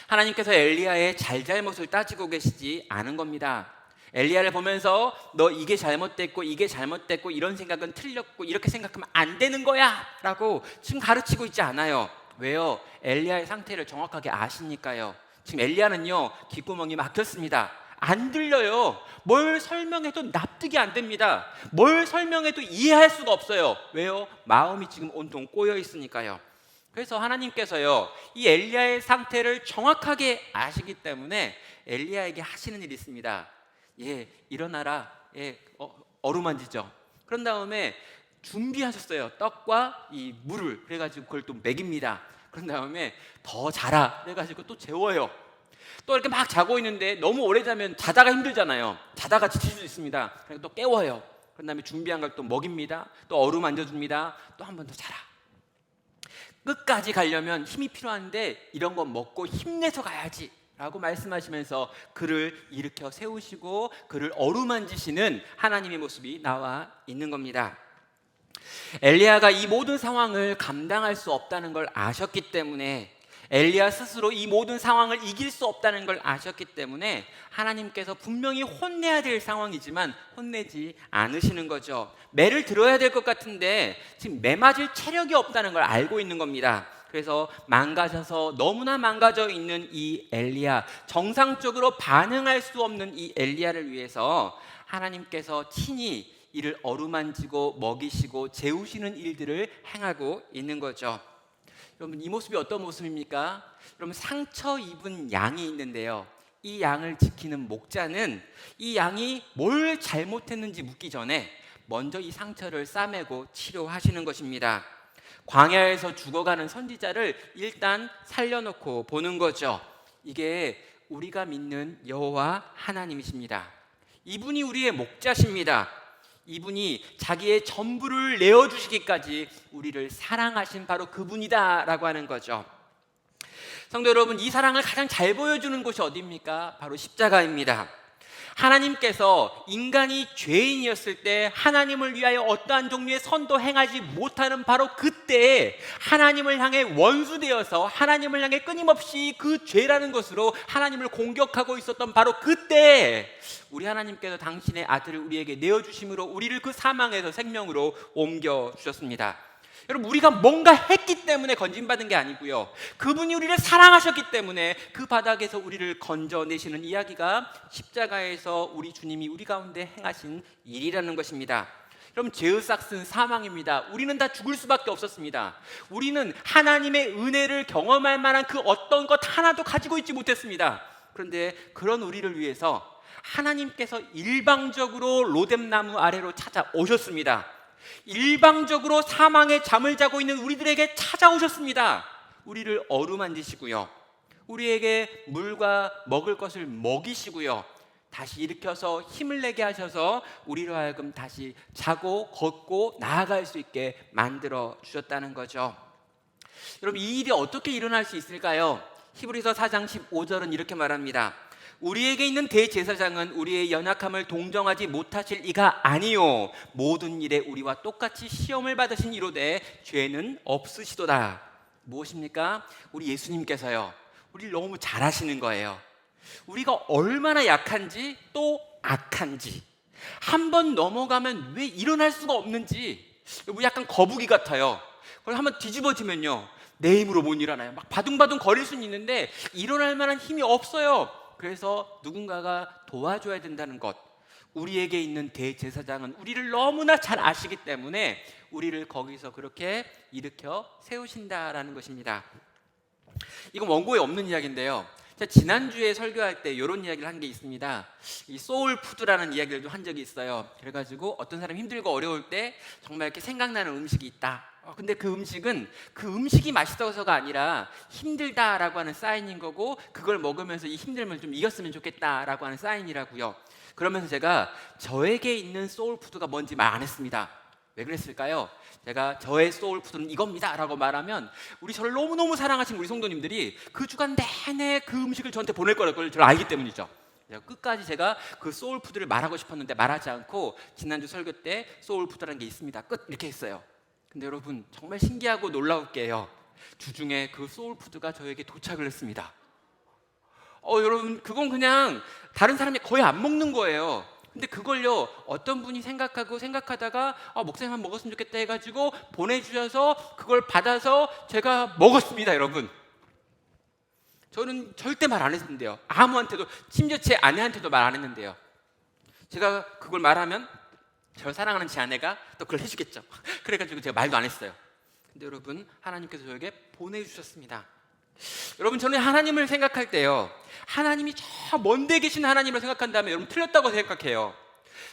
하나님께서 엘리야의 잘잘못을 따지고 계시지 않은 겁니다. 엘리야를 보면서 너 이게 잘못됐고 이게 잘못됐고 이런 생각은 틀렸고 이렇게 생각하면 안 되는 거야 라고 지금 가르치고 있지 않아요. 왜요? 엘리야의 상태를 정확하게 아시니까요. 지금 엘리야는요, 귓구멍이 막혔습니다. 안 들려요. 뭘 설명해도 납득이 안 됩니다. 뭘 설명해도 이해할 수가 없어요. 왜요? 마음이 지금 온통 꼬여 있으니까요. 그래서 하나님께서요, 이 엘리야의 상태를 정확하게 아시기 때문에 엘리야에게 하시는 일이 있습니다. 일어나라. 어루만지죠. 그런 다음에 준비하셨어요. 떡과 이 물을. 그래가지고 그걸 또 먹입니다. 그런 다음에 더 자라. 그래가지고 또 재워요. 또 이렇게 막 자고 있는데 너무 오래 자면 자다가 힘들잖아요. 자다가 지칠 수 있습니다. 그래서 또 깨워요. 그런 다음에 준비한 걸 또 먹입니다. 또 어루만져줍니다. 또 한 번 더 자라. 끝까지 가려면 힘이 필요한데 이런 거 먹고 힘내서 가야지 라고 말씀하시면서 그를 일으켜 세우시고 그를 어루만지시는 하나님의 모습이 나와 있는 겁니다. 엘리야가 이 모든 상황을 감당할 수 없다는 걸 아셨기 때문에, 엘리야 스스로 이 모든 상황을 이길 수 없다는 걸 아셨기 때문에 하나님께서 분명히 혼내야 될 상황이지만 혼내지 않으시는 거죠. 매를 들어야 될 것 같은데 지금 매 맞을 체력이 없다는 걸 알고 있는 겁니다. 그래서 망가져서 너무나 망가져 있는 이 엘리야, 정상적으로 반응할 수 없는 이 엘리야를 위해서 하나님께서 친히 이를 어루만지고 먹이시고 재우시는 일들을 행하고 있는 거죠. 여러분, 이 모습이 어떤 모습입니까? 여러분, 상처 입은 양이 있는데요, 이 양을 지키는 목자는 이 양이 뭘 잘못했는지 묻기 전에 먼저 이 상처를 싸매고 치료하시는 것입니다. 광야에서 죽어가는 선지자를 일단 살려놓고 보는 거죠. 이게 우리가 믿는 여호와 하나님이십니다. 이분이 우리의 목자십니다. 이분이 자기의 전부를 내어주시기까지 우리를 사랑하신 바로 그분이다 라고 하는 거죠. 성도 여러분, 이 사랑을 가장 잘 보여주는 곳이 어디입니까? 바로 십자가입니다. 하나님께서 인간이 죄인이었을 때 하나님을 위하여 어떠한 종류의 선도 행하지 못하는 바로 그때에 하나님을 향해 원수되어서 하나님을 향해 끊임없이 그 죄라는 것으로 하나님을 공격하고 있었던 바로 그때에 우리 하나님께서 당신의 아들을 우리에게 내어주심으로 우리를 그 사망에서 생명으로 옮겨주셨습니다. 여러분, 우리가 뭔가 했기 때문에 건진받은 게 아니고요, 그분이 우리를 사랑하셨기 때문에 그 바닥에서 우리를 건져내시는 이야기가 십자가에서 우리 주님이 우리 가운데 행하신 일이라는 것입니다. 여러분, 죄의 삭은 사망입니다. 우리는 다 죽을 수밖에 없었습니다. 우리는 하나님의 은혜를 경험할 만한 그 어떤 것 하나도 가지고 있지 못했습니다. 그런데 그런 우리를 위해서 하나님께서 일방적으로 로뎀나무 아래로 찾아오셨습니다. 일방적으로 사망의 잠을 자고 있는 우리들에게 찾아오셨습니다. 우리를 어루만지시고요, 우리에게 물과 먹을 것을 먹이시고요, 다시 일으켜서 힘을 내게 하셔서 우리로 하여금 다시 자고 걷고 나아갈 수 있게 만들어 주셨다는 거죠. 여러분, 이 일이 어떻게 일어날 수 있을까요? 히브리서 4장 15절은 이렇게 말합니다. 우리에게 있는 대제사장은 우리의 연약함을 동정하지 못하실 이가 아니요 모든 일에 우리와 똑같이 시험을 받으신 이로되 죄는 없으시도다. 무엇입니까? 우리 예수님께서요, 우리를 너무 잘 아시는 거예요. 우리가 얼마나 약한지 또 악한지, 한 번 넘어가면 왜 일어날 수가 없는지 약간 거북이 같아요. 그걸 한번 뒤집어지면요, 내 힘으로 못 일어나요. 막 바둥바둥 거릴 수는 있는데 일어날 만한 힘이 없어요. 그래서 누군가가 도와줘야 된다는 것, 우리에게 있는 대제사장은 우리를 너무나 잘 아시기 때문에 우리를 거기서 그렇게 일으켜 세우신다라는 것입니다. 이건 원고에 없는 이야기인데요, 제가 지난주에 설교할 때 이런 이야기를 한 게 있습니다. 이 소울푸드라는 이야기를 좀 한 적이 있어요. 그래가지고 어떤 사람이 힘들고 어려울 때 정말 이렇게 생각나는 음식이 있다. 근데 그 음식은 그 음식이 맛있어서가 아니라 힘들다라고 하는 사인인 거고, 그걸 먹으면서 이 힘듦을 좀 이겼으면 좋겠다라고 하는 사인이라고요. 그러면서 제가 저에게 있는 소울푸드가 뭔지 말 안 했습니다. 왜 그랬을까요? 제가 저의 소울푸드는 이겁니다 라고 말하면 우리 저를 너무너무 사랑하시는 우리 성도님들이 그 주간 내내 그 음식을 저한테 보낼 거라는 걸 알기 때문이죠. 끝까지 제가 그 소울푸드를 말하고 싶었는데 말하지 않고 지난주 설교 때 소울푸드라는 게 있습니다, 끝, 이렇게 했어요. 근데 여러분, 정말 신기하고 놀라울 게요, 주중에 그 소울푸드가 저에게 도착을 했습니다. 여러분, 그건 그냥 다른 사람이 거의 안 먹는 거예요. 근데 그걸요, 어떤 분이 생각하다가 목사님만 먹었으면 좋겠다 해가지고 보내주셔서 그걸 받아서 제가 먹었습니다. 여러분, 저는 절대 말 안 했는데요, 아무한테도, 심지어 제 아내한테도 말 안 했는데요, 제가 그걸 말하면 저를 사랑하는 제 아내가 또 그걸 해주겠죠. 그래가지고 제가 말도 안 했어요. 근데 여러분, 하나님께서 저에게 보내주셨습니다. 여러분, 저는 하나님을 생각할 때요, 하나님이 저 먼데 계신 하나님을 생각한다면 여러분 틀렸다고 생각해요.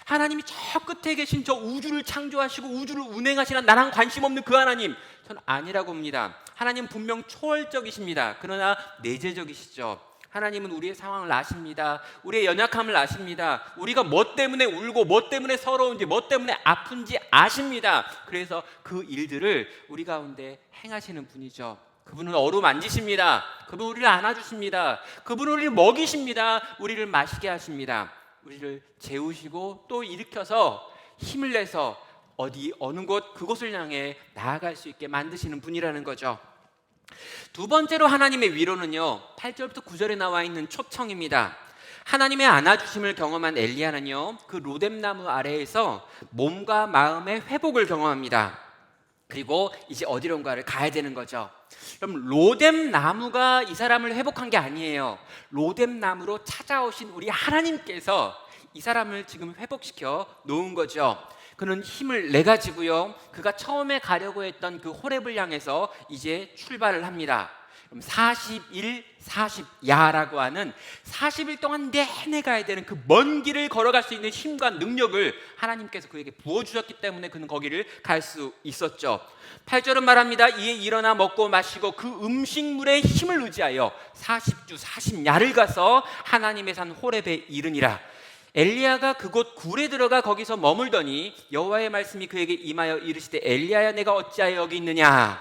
하나님이 저 끝에 계신 저 우주를 창조하시고 우주를 운행하시는 나랑 관심 없는 그 하나님, 저는 아니라고 봅니다. 하나님은 분명 초월적이십니다. 그러나 내재적이시죠. 하나님은 우리의 상황을 아십니다. 우리의 연약함을 아십니다. 우리가 뭐 때문에 울고 뭐 때문에 서러운지 뭐 때문에 아픈지 아십니다. 그래서 그 일들을 우리 가운데 행하시는 분이죠. 그분은 어루만지십니다. 그분은 우리를 안아주십니다. 그분은 우리를 먹이십니다. 우리를 마시게 하십니다. 우리를 재우시고 또 일으켜서 힘을 내서 어느 곳 그곳을 향해 나아갈 수 있게 만드시는 분이라는 거죠. 두 번째로 하나님의 위로는요, 8절부터 9절에 나와 있는 초청입니다. 하나님의 안아주심을 경험한 엘리야는요, 그 로뎀나무 아래에서 몸과 마음의 회복을 경험합니다. 그리고 이제 어디론가를 가야 되는 거죠. 그럼 로뎀나무가 이 사람을 회복한 게 아니에요. 로뎀나무로 찾아오신 우리 하나님께서 이 사람을 지금 회복시켜 놓은 거죠. 그는 힘을 내 가지고요, 그가 처음에 가려고 했던 그 호렙을 향해서 이제 출발을 합니다. 그럼 40일 40야라고 하는 40일 동안 내내 가야 되는 그 먼 길을 걸어갈 수 있는 힘과 능력을 하나님께서 그에게 부어주셨기 때문에 그는 거기를 갈 수 있었죠. 8절은 말합니다. 이에 일어나 먹고 마시고 그 음식물의 힘을 의지하여 40주 40야를 가서 하나님의 산 호렙에 이르니라. 엘리야가 그곳 굴에 들어가 거기서 머물더니 여호와의 말씀이 그에게 임하여 이르시되 엘리야야, 내가 어찌하여 여기 있느냐.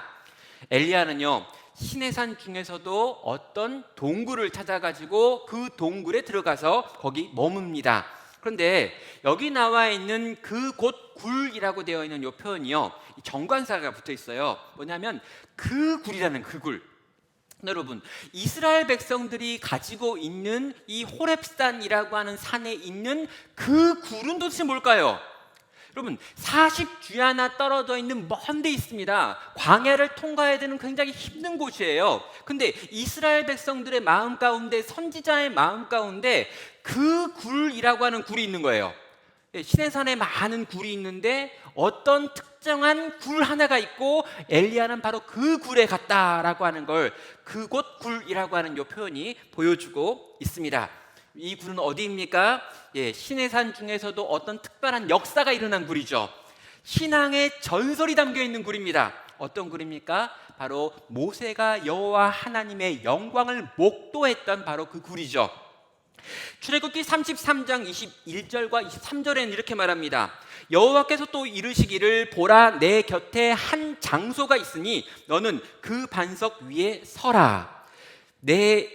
엘리야는요, 시내산 중에서도 어떤 동굴을 찾아가지고 그 동굴에 들어가서 거기 머뭅니다. 그런데 여기 나와 있는 그곳 굴이라고 되어 있는 이 표현이요, 정관사가 붙어 있어요. 뭐냐면 그 굴이라는 그 굴. 여러분, 이스라엘 백성들이 가지고 있는 이 호렙산이라고 하는 산에 있는 그 굴은 도대체 뭘까요? 여러분, 40주야나 떨어져 있는 먼 데 있습니다. 광야를 통과해야 되는 굉장히 힘든 곳이에요. 근데 이스라엘 백성들의 마음 가운데, 선지자의 마음 가운데 그 굴이라고 하는 굴이 있는 거예요. 시내산에 많은 굴이 있는데 어떤 특정한 굴 하나가 있고 엘리야는 바로 그 굴에 갔다라고 하는 걸 그곳 굴이라고 하는 이 표현이 보여주고 있습니다. 이 굴은 어디입니까? 시내산 중에서도 어떤 특별한 역사가 일어난 굴이죠. 신앙의 전설이 담겨 있는 굴입니다. 어떤 굴입니까? 바로 모세가 여호와 하나님의 영광을 목도했던 바로 그 굴이죠. 출애굽기 33장 21절과 23절에는 이렇게 말합니다. 여호와께서 또 이르시기를 보라, 내 곁에 한 장소가 있으니 너는 그 반석 위에 서라. 내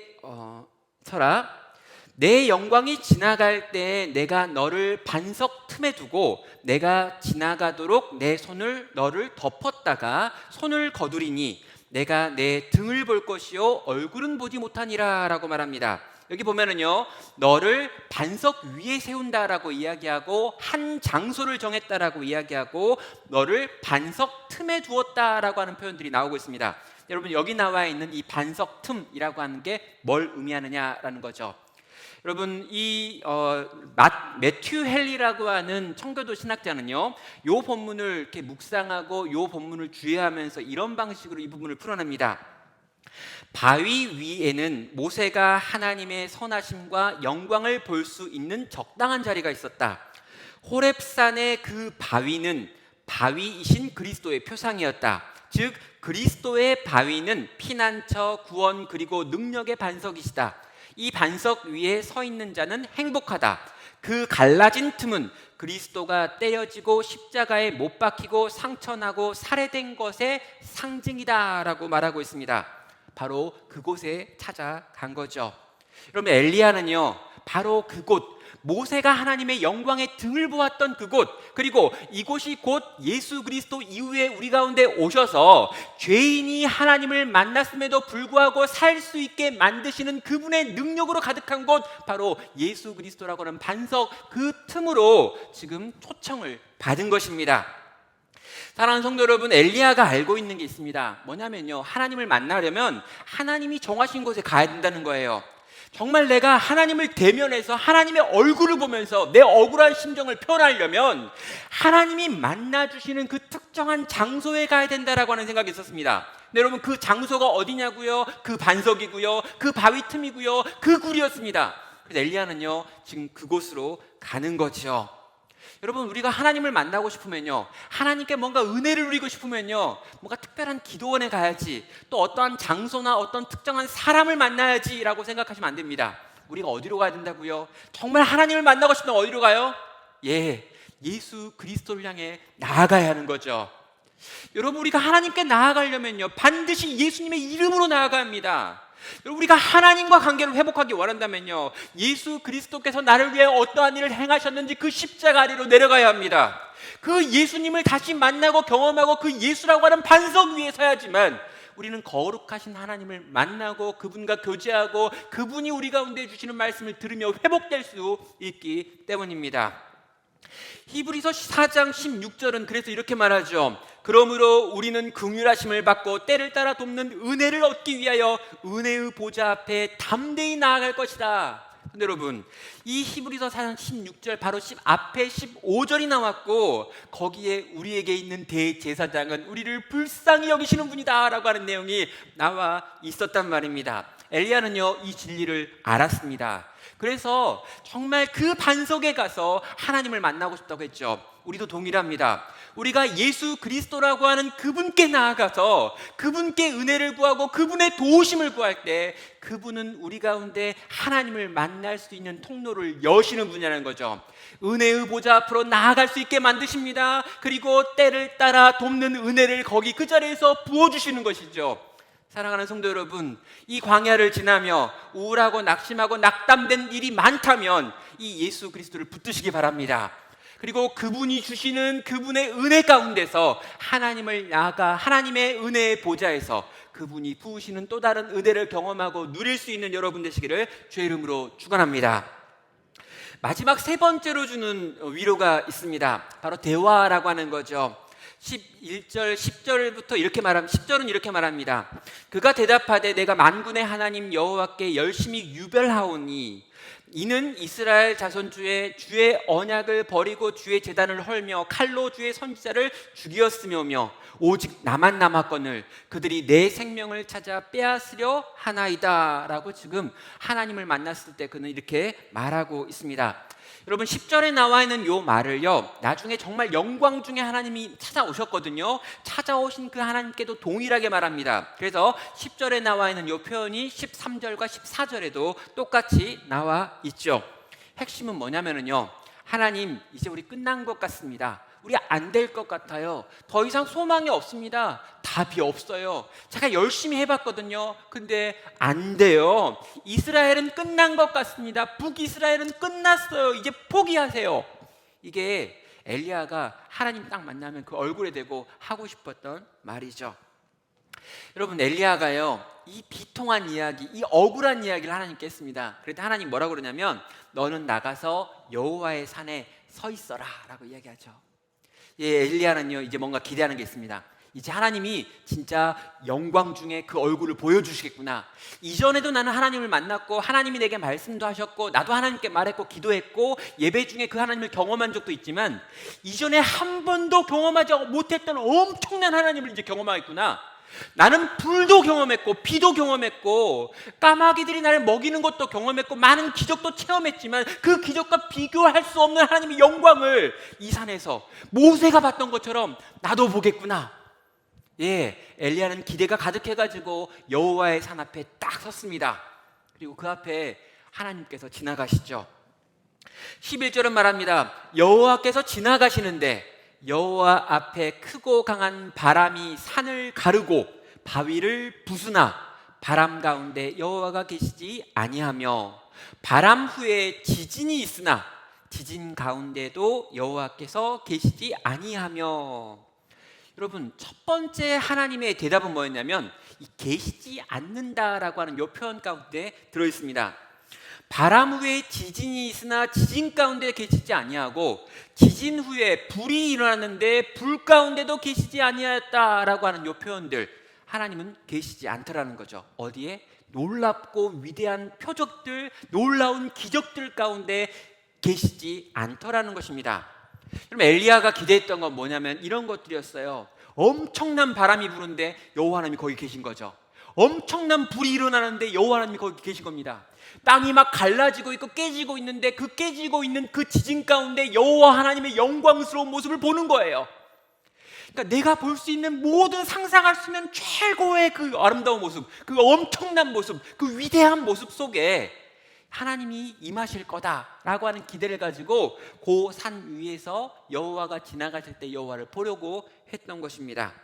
영광이 지나갈 때 내가 너를 반석 틈에 두고 내가 지나가도록 내 손을 너를 덮었다가 손을 거두리니 내가 내 등을 볼 것이요 얼굴은 보지 못하니라 라고 말합니다. 여기 보면은요, 너를 반석 위에 세운다라고 이야기하고 한 장소를 정했다라고 이야기하고 너를 반석 틈에 두었다라고 하는 표현들이 나오고 있습니다. 여러분, 여기 나와 있는 이 반석 틈이라고 하는 게 뭘 의미하느냐라는 거죠. 여러분, 이 매튜 헨리라고 하는 청교도 신학자는요, 요 본문을 이렇게 묵상하고 요 본문을 주의하면서 이런 방식으로 이 부분을 풀어냅니다. 바위 위에는 모세가 하나님의 선하심과 영광을 볼 수 있는 적당한 자리가 있었다. 호렙산의 그 바위는 바위이신 그리스도의 표상이었다. 즉 그리스도의 바위는 피난처, 구원 그리고 능력의 반석이시다. 이 반석 위에 서 있는 자는 행복하다. 그 갈라진 틈은 그리스도가 때려지고 십자가에 못 박히고 상처나고 살해된 것의 상징이다라고 말하고 있습니다. 바로 그곳에 찾아간 거죠. 여러분, 엘리야는요, 바로 그곳, 모세가 하나님의 영광의 등을 보았던 그곳, 그리고 이곳이 곧 예수 그리스도 이후에 우리 가운데 오셔서 죄인이 하나님을 만났음에도 불구하고 살 수 있게 만드시는 그분의 능력으로 가득한 곳, 바로 예수 그리스도라고 하는 반석 그 틈으로 지금 초청을 받은 것입니다. 사랑하는 성도 여러분, 엘리야가 알고 있는 게 있습니다. 뭐냐면요, 하나님을 만나려면 하나님이 정하신 곳에 가야 된다는 거예요. 정말 내가 하나님을 대면해서 하나님의 얼굴을 보면서 내 억울한 심정을 표현하려면 하나님이 만나주시는 그 특정한 장소에 가야 된다라고 하는 생각이 있었습니다. 근데 여러분, 그 장소가 어디냐고요? 그 반석이고요, 그 바위 틈이고요, 그 굴이었습니다. 그래서 엘리야는요, 지금 그곳으로 가는 거죠. 여러분, 우리가 하나님을 만나고 싶으면요, 하나님께 뭔가 은혜를 누리고 싶으면요, 뭔가 특별한 기도원에 가야지, 또 어떠한 장소나 어떤 특정한 사람을 만나야지라고 생각하시면 안 됩니다. 우리가 어디로 가야 된다고요? 정말 하나님을 만나고 싶으면 어디로 가요? 예수 그리스도를 향해 나아가야 하는 거죠. 여러분, 우리가 하나님께 나아가려면요, 반드시 예수님의 이름으로 나아가야 합니다. 우리가 하나님과 관계를 회복하기 원한다면요, 예수 그리스도께서 나를 위해 어떠한 일을 행하셨는지 그 십자가 아래로 내려가야 합니다. 그 예수님을 다시 만나고 경험하고 그 예수라고 하는 반석 위에 서야지만 우리는 거룩하신 하나님을 만나고 그분과 교제하고 그분이 우리 가운데 주시는 말씀을 들으며 회복될 수 있기 때문입니다. 히브리서 4장 16절은 그래서 이렇게 말하죠. 그러므로 우리는 긍휼하심을 받고 때를 따라 돕는 은혜를 얻기 위하여 은혜의 보좌 앞에 담대히 나아갈 것이다. 근데 여러분, 이 히브리서 4장 16절 바로 앞에 15절이 나왔고 거기에 우리에게 있는 대제사장은 우리를 불쌍히 여기시는 분이다 라고 하는 내용이 나와 있었단 말입니다. 엘리야는요, 이 진리를 알았습니다. 그래서 정말 그 반석에 가서 하나님을 만나고 싶다고 했죠. 우리도 동일합니다. 우리가 예수 그리스도라고 하는 그분께 나아가서 그분께 은혜를 구하고 그분의 도우심을 구할 때 그분은 우리 가운데 하나님을 만날 수 있는 통로를 여시는 분이라는 거죠. 은혜의 보좌 앞으로 나아갈 수 있게 만드십니다. 그리고 때를 따라 돕는 은혜를 거기 그 자리에서 부어주시는 것이죠. 사랑하는 성도 여러분, 이 광야를 지나며 우울하고 낙심하고 낙담된 일이 많다면 이 예수 그리스도를 붙드시기 바랍니다. 그리고 그분이 주시는 그분의 은혜 가운데서 하나님을 나아가 하나님의 은혜의 보좌에서 그분이 부으시는 또 다른 은혜를 경험하고 누릴 수 있는 여러분 되시기를 주의 이름으로 축원합니다. 마지막 세 번째로 주는 위로가 있습니다. 바로 대화라고 하는 거죠. 11절 10절부터 이렇게 말합니다. 10절은 이렇게 말합니다. 그가 대답하되 내가 만군의 하나님 여호와께 열심히 유별하오니 이는 이스라엘 자손 주의 언약을 버리고 주의 제단을 헐며 칼로 주의 선지자를 죽이었으며며 오직 나만 남았거늘 그들이 내 생명을 찾아 빼앗으려 하나이다 라고 지금 하나님을 만났을 때 그는 이렇게 말하고 있습니다. 여러분, 10절에 나와 있는 요 말을요, 나중에 정말 영광 중에 하나님이 찾아오셨거든요. 찾아오신 그 하나님께도 동일하게 말합니다. 그래서 10절에 나와 있는 요 표현이 13절과 14절에도 똑같이 나와 있죠. 핵심은 뭐냐면요, 하나님, 이제 우리 끝난 것 같습니다. 우리 안 될 것 같아요. 더 이상 소망이 없습니다. 답이 없어요. 제가 열심히 해봤거든요. 근데 안 돼요. 이스라엘은 끝난 것 같습니다. 북이스라엘은 끝났어요. 이제 포기하세요. 이게 엘리야가 하나님 딱 만나면 그 얼굴에 대고 하고 싶었던 말이죠. 여러분, 엘리야가요, 이 비통한 이야기, 이 억울한 이야기를 하나님께 했습니다. 그랬더니 하나님 뭐라고 그러냐면, 너는 나가서 여호와의 산에 서 있어라 라고 이야기하죠. 예, 엘리야는요 이제 뭔가 기대하는 게 있습니다. 이제 하나님이 진짜 영광 중에 그 얼굴을 보여주시겠구나. 이전에도 나는 하나님을 만났고 하나님이 내게 말씀도 하셨고 나도 하나님께 말했고 기도했고 예배 중에 그 하나님을 경험한 적도 있지만, 이전에 한 번도 경험하지 못했던 엄청난 하나님을 이제 경험하겠구나. 나는 불도 경험했고 비도 경험했고 까마귀들이 나를 먹이는 것도 경험했고 많은 기적도 체험했지만, 그 기적과 비교할 수 없는 하나님의 영광을 이 산에서 모세가 봤던 것처럼 나도 보겠구나. 예, 엘리야는 기대가 가득해가지고 여호와의 산 앞에 딱 섰습니다. 그리고 그 앞에 하나님께서 지나가시죠. 11절은 말합니다. 여호와께서 지나가시는데 여호와 앞에 크고 강한 바람이 산을 가르고 바위를 부수나 바람 가운데 여호와가 계시지 아니하며, 바람 후에 지진이 있으나 지진 가운데도 여호와께서 계시지 아니하며. 여러분, 첫 번째 하나님의 대답은 뭐였냐면 이 계시지 않는다라고 하는 요 표현 가운데 들어있습니다. 바람 후에 지진이 있으나 지진 가운데 계시지 아니하고, 지진 후에 불이 일어났는데 불 가운데도 계시지 아니하였다라고 하는 요 표현들, 하나님은 계시지 않더라는 거죠. 어디에? 놀랍고 위대한 표적들, 놀라운 기적들 가운데 계시지 않더라는 것입니다. 그럼 엘리야가 기대했던 건 뭐냐면 이런 것들이었어요. 엄청난 바람이 부는데 여호와 하나님이 거기 계신 거죠. 엄청난 불이 일어나는데 여호와 하나님이 거기 계신 겁니다. 땅이 막 갈라지고 있고 깨지고 있는데 그 깨지고 있는 그 지진 가운데 여호와 하나님의 영광스러운 모습을 보는 거예요. 그러니까 내가 볼 수 있는 모든, 상상할 수 있는 최고의 그 아름다운 모습, 그 엄청난 모습, 그 위대한 모습 속에 하나님이 임하실 거다라고 하는 기대를 가지고 그 산 위에서 여호와가 지나가실 때 여호와를 보려고 했던 것입니다.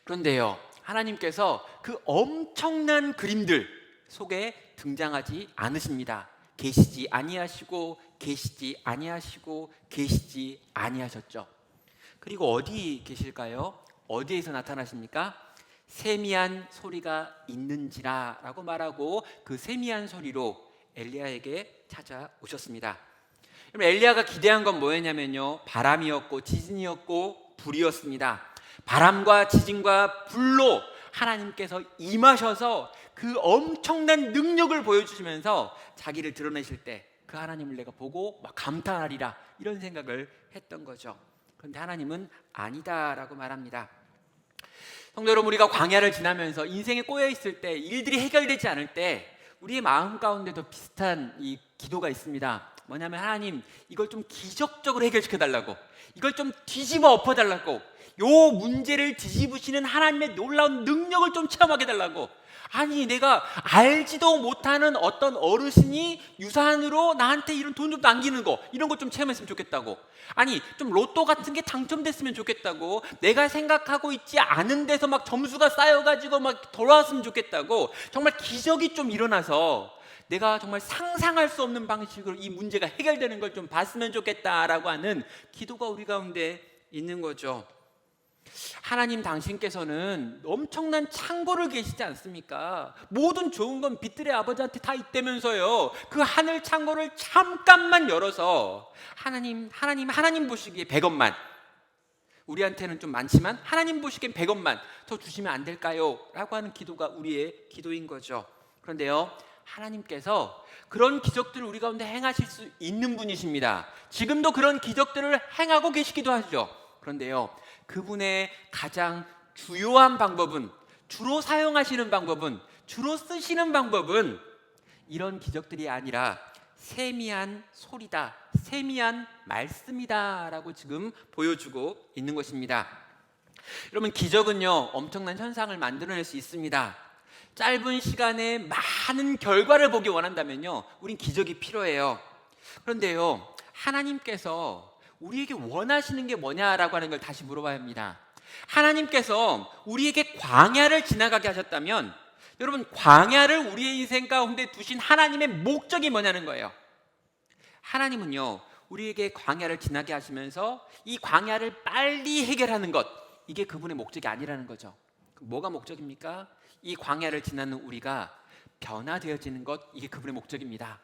그런데요, 하나님께서 그 엄청난 그림들 속에 등장하지 않으십니다. 계시지 아니하시고 계시지 아니하시고 계시지 아니하셨죠. 그리고 어디 계실까요? 어디에서 나타나십니까? 세미한 소리가 있는지라 라고 말하고 그 세미한 소리로 엘리야에게 찾아오셨습니다. 그럼 엘리야가 기대한 건 뭐였냐면요, 바람이었고 지진이었고 불이었습니다. 바람과 지진과 불로 하나님께서 임하셔서 그 엄청난 능력을 보여주시면서 자기를 드러내실 때 그 하나님을 내가 보고 막 감탄하리라, 이런 생각을 했던 거죠. 그런데 하나님은 아니다라고 말합니다. 성도 여러분, 우리가 광야를 지나면서 인생에 꼬여 있을 때, 일들이 해결되지 않을 때 우리의 마음 가운데도 비슷한 이 기도가 있습니다. 뭐냐면, 하나님 이걸 좀 기적적으로 해결시켜 달라고, 이걸 좀 뒤집어 엎어 달라고, 요 문제를 뒤집으시는 하나님의 놀라운 능력을 좀 체험하게 달라고. 아니, 내가 알지도 못하는 어떤 어르신이 유산으로 나한테 이런 돈 좀 남기는 거, 이런 거 좀 체험했으면 좋겠다고. 아니, 좀 로또 같은 게 당첨됐으면 좋겠다고. 내가 생각하고 있지 않은 데서 막 점수가 쌓여가지고 막 돌아왔으면 좋겠다고. 정말 기적이 좀 일어나서 내가 정말 상상할 수 없는 방식으로 이 문제가 해결되는 걸 좀 봤으면 좋겠다라고 하는 기도가 우리 가운데 있는 거죠. 하나님 당신께서는 엄청난 창고를 계시지 않습니까? 모든 좋은 건 빛들의 아버지한테 다 있다면서요. 그 하늘 창고를 잠깐만 열어서 하나님 보시기에 100억만, 우리한테는 좀 많지만 하나님 보시기엔 100억만 더 주시면 안 될까요? 라고 하는 기도가 우리의 기도인 거죠. 그런데요, 하나님께서 그런 기적들을 우리 가운데 행하실 수 있는 분이십니다. 지금도 그런 기적들을 행하고 계시기도 하죠. 그런데요, 그분의 가장 주요한 방법은, 주로 사용하시는 방법은, 주로 쓰시는 방법은 이런 기적들이 아니라 세미한 소리다, 세미한 말씀이다 라고 지금 보여주고 있는 것입니다. 여러분, 기적은요 엄청난 현상을 만들어낼 수 있습니다. 짧은 시간에 많은 결과를 보기 원한다면요, 우린 기적이 필요해요. 그런데요, 하나님께서 우리에게 원하시는 게 뭐냐라고 하는 걸 다시 물어봐야 합니다. 하나님께서 우리에게 광야를 지나가게 하셨다면, 여러분, 광야를 우리의 인생 가운데 두신 하나님의 목적이 뭐냐는 거예요. 하나님은요, 우리에게 광야를 지나게 하시면서 이 광야를 빨리 해결하는 것, 이게 그분의 목적이 아니라는 거죠. 뭐가 목적입니까? 이 광야를 지나는 우리가 변화되어지는 것, 이게 그분의 목적입니다.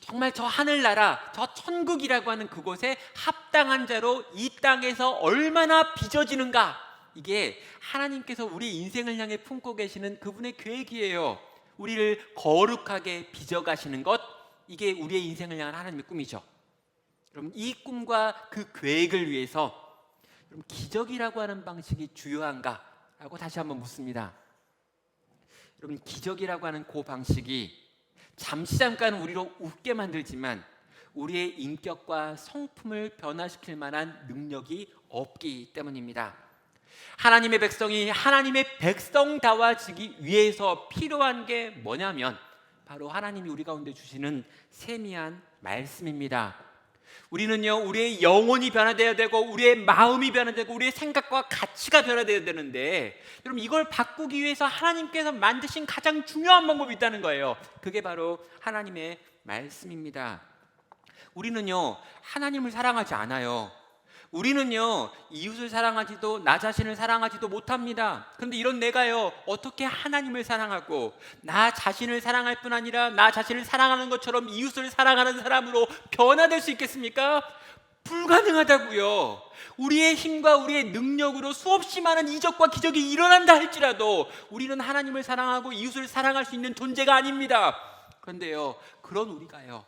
정말 저 하늘나라, 저 천국이라고 하는 그곳에 합당한 자로 이 땅에서 얼마나 빚어지는가, 이게 하나님께서 우리 인생을 향해 품고 계시는 그분의 계획이에요. 우리를 거룩하게 빚어가시는 것, 이게 우리의 인생을 향한 하나님의 꿈이죠. 여러분, 이 꿈과 그 계획을 위해서 여러분, 기적이라고 하는 방식이 주요한가? 라고 다시 한번 묻습니다. 여러분, 기적이라고 하는 그 방식이 잠깐 우리로 웃게 만들지만 우리의 인격과 성품을 변화시킬 만한 능력이 없기 때문입니다. 하나님의 백성이 하나님의 백성다워지기 위해서 필요한 게 뭐냐면 바로 하나님이 우리 가운데 주시는 세미한 말씀입니다. 우리는요, 우리의 영혼이 변화되어야 되고 우리의 마음이 변화되고 우리의 생각과 가치가 변화되어야 되는데, 여러분, 이걸 바꾸기 위해서 하나님께서 만드신 가장 중요한 방법이 있다는 거예요. 그게 바로 하나님의 말씀입니다. 우리는요, 하나님을 사랑하지 않아요. 우리는요, 이웃을 사랑하지도 나 자신을 사랑하지도 못합니다. 그런데 이런 내가요, 어떻게 하나님을 사랑하고 나 자신을 사랑할 뿐 아니라 나 자신을 사랑하는 것처럼 이웃을 사랑하는 사람으로 변화될 수 있겠습니까? 불가능하다고요. 우리의 힘과 우리의 능력으로 수없이 많은 이적과 기적이 일어난다 할지라도 우리는 하나님을 사랑하고 이웃을 사랑할 수 있는 존재가 아닙니다. 그런데요, 그런 우리가요,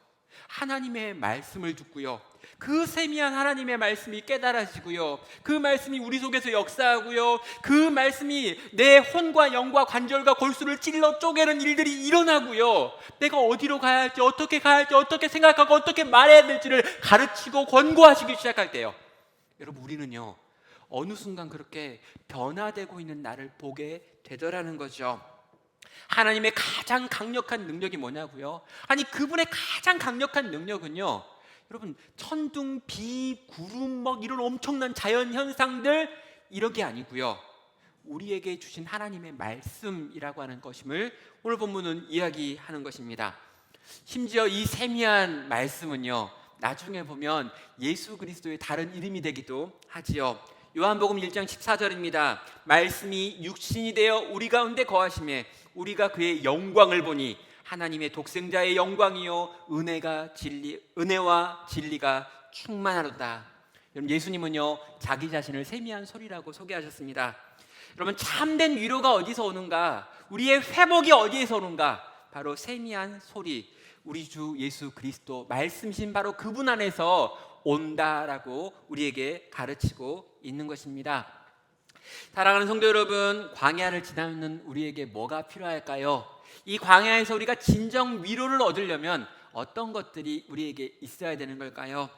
하나님의 말씀을 듣고요, 그 세미한 하나님의 말씀이 깨달아지고요, 그 말씀이 우리 속에서 역사하고요, 그 말씀이 내 혼과 영과 관절과 골수를 찔러 쪼개는 일들이 일어나고요, 내가 어디로 가야 할지, 어떻게 가야 할지, 어떻게 생각하고 어떻게 말해야 될지를 가르치고 권고하시기 시작할 때요, 여러분, 우리는요, 어느 순간 그렇게 변화되고 있는 나를 보게 되더라는 거죠. 하나님의 가장 강력한 능력이 뭐냐고요? 아니, 그분의 가장 강력한 능력은요, 여러분, 천둥, 비, 구름, 이런 엄청난 자연 현상들, 이런 게 아니고요, 우리에게 주신 하나님의 말씀이라고 하는 것임을 오늘 본문은 이야기하는 것입니다. 심지어 이 세미한 말씀은요, 나중에 보면 예수 그리스도의 다른 이름이 되기도 하지요. 요한복음 1장 14절입니다. 말씀이 육신이 되어 우리 가운데 거하심에 우리가 그의 영광을 보니 하나님의 독생자의 영광이요 은혜와 진리가 충만하도다. 여러분, 예수님은요, 자기 자신을 세미한 소리라고 소개하셨습니다. 여러분, 참된 위로가 어디서 오는가? 우리의 회복이 어디에서 오는가? 바로 세미한 소리, 우리 주 예수 그리스도 말씀이신 바로 그분 안에서 온다라고 우리에게 가르치고 있는 것입니다. 사랑하는 성도 여러분, 광야를 지나는 우리에게 뭐가 필요할까요? 이 광야에서 우리가 진정 위로를 얻으려면 어떤 것들이 우리에게 있어야 되는 걸까요?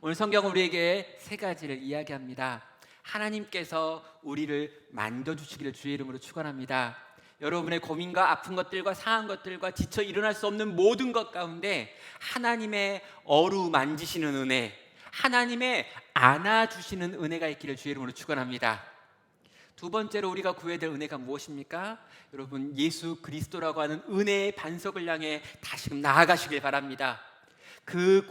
오늘 성경은 우리에게 세 가지를 이야기합니다. 하나님께서 우리를 만져주시기를 주의 이름으로 축원합니다. 여러분의 고민과 아픈 것들과 상한 것들과 지쳐 일어날 수 없는 모든 것 가운데 하나님의 어루만지시는 은혜, 하나님의 안아주시는 은혜가 있기를 주의 이름으로 축원합니다. 두 번째로 우리가 구해야 될 은혜가 무엇입니까? 여러분, 예수 그리스도라고 하는 은혜의 반석을 향해 다시금 나아가시길 바랍니다. 그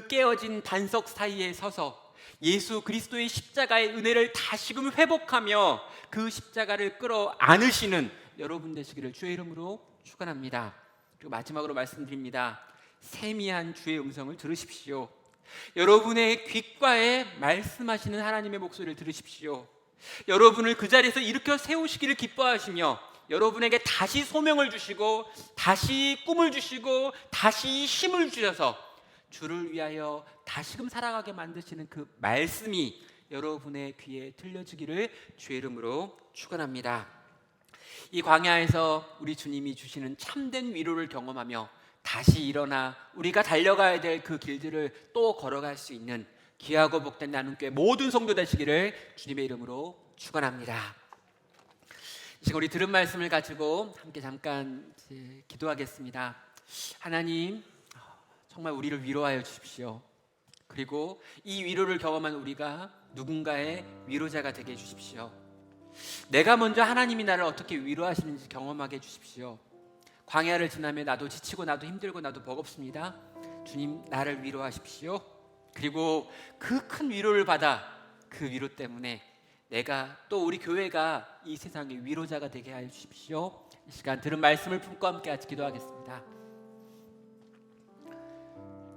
깨어진 반석 사이에 서서 예수 그리스도의 십자가의 은혜를 다시금 회복하며 그 십자가를 끌어 안으시는 여러분 되시기를 주의 이름으로 축원합니다. 그리고 마지막으로 말씀드립니다. 세미한 주의 음성을 들으십시오. 여러분의 귓가에 말씀하시는 하나님의 목소리를 들으십시오. 여러분을 그 자리에서 일으켜 세우시기를 기뻐하시며 여러분에게 다시 소명을 주시고 다시 꿈을 주시고 다시 힘을 주셔서 주를 위하여 다시금 살아가게 만드시는 그 말씀이 여러분의 귀에 들려지기를 주의 이름으로 축원합니다. 이 광야에서 우리 주님이 주시는 참된 위로를 경험하며 다시 일어나 우리가 달려가야 될 그 길들을 또 걸어갈 수 있는 귀하고 복된 나눔교회 모든 성도 되시기를 주님의 이름으로 축원합니다. 지금 우리 들은 말씀을 가지고 함께 잠깐 기도하겠습니다. 하나님, 정말 우리를 위로하여 주십시오. 그리고 이 위로를 경험한 우리가 누군가의 위로자가 되게 해주십시오. 내가 먼저 하나님이 나를 어떻게 위로하시는지 경험하게 해주십시오. 광야를 지나며 나도 지치고 나도 힘들고 나도 버겁습니다. 주님, 나를 위로하십시오. 그리고 그 큰 위로를 받아 그 위로 때문에 내가 또 우리 교회가 이 세상의 위로자가 되게 하여 주십시오. 이 시간 들은 말씀을 품고 함께 같이 기도하겠습니다.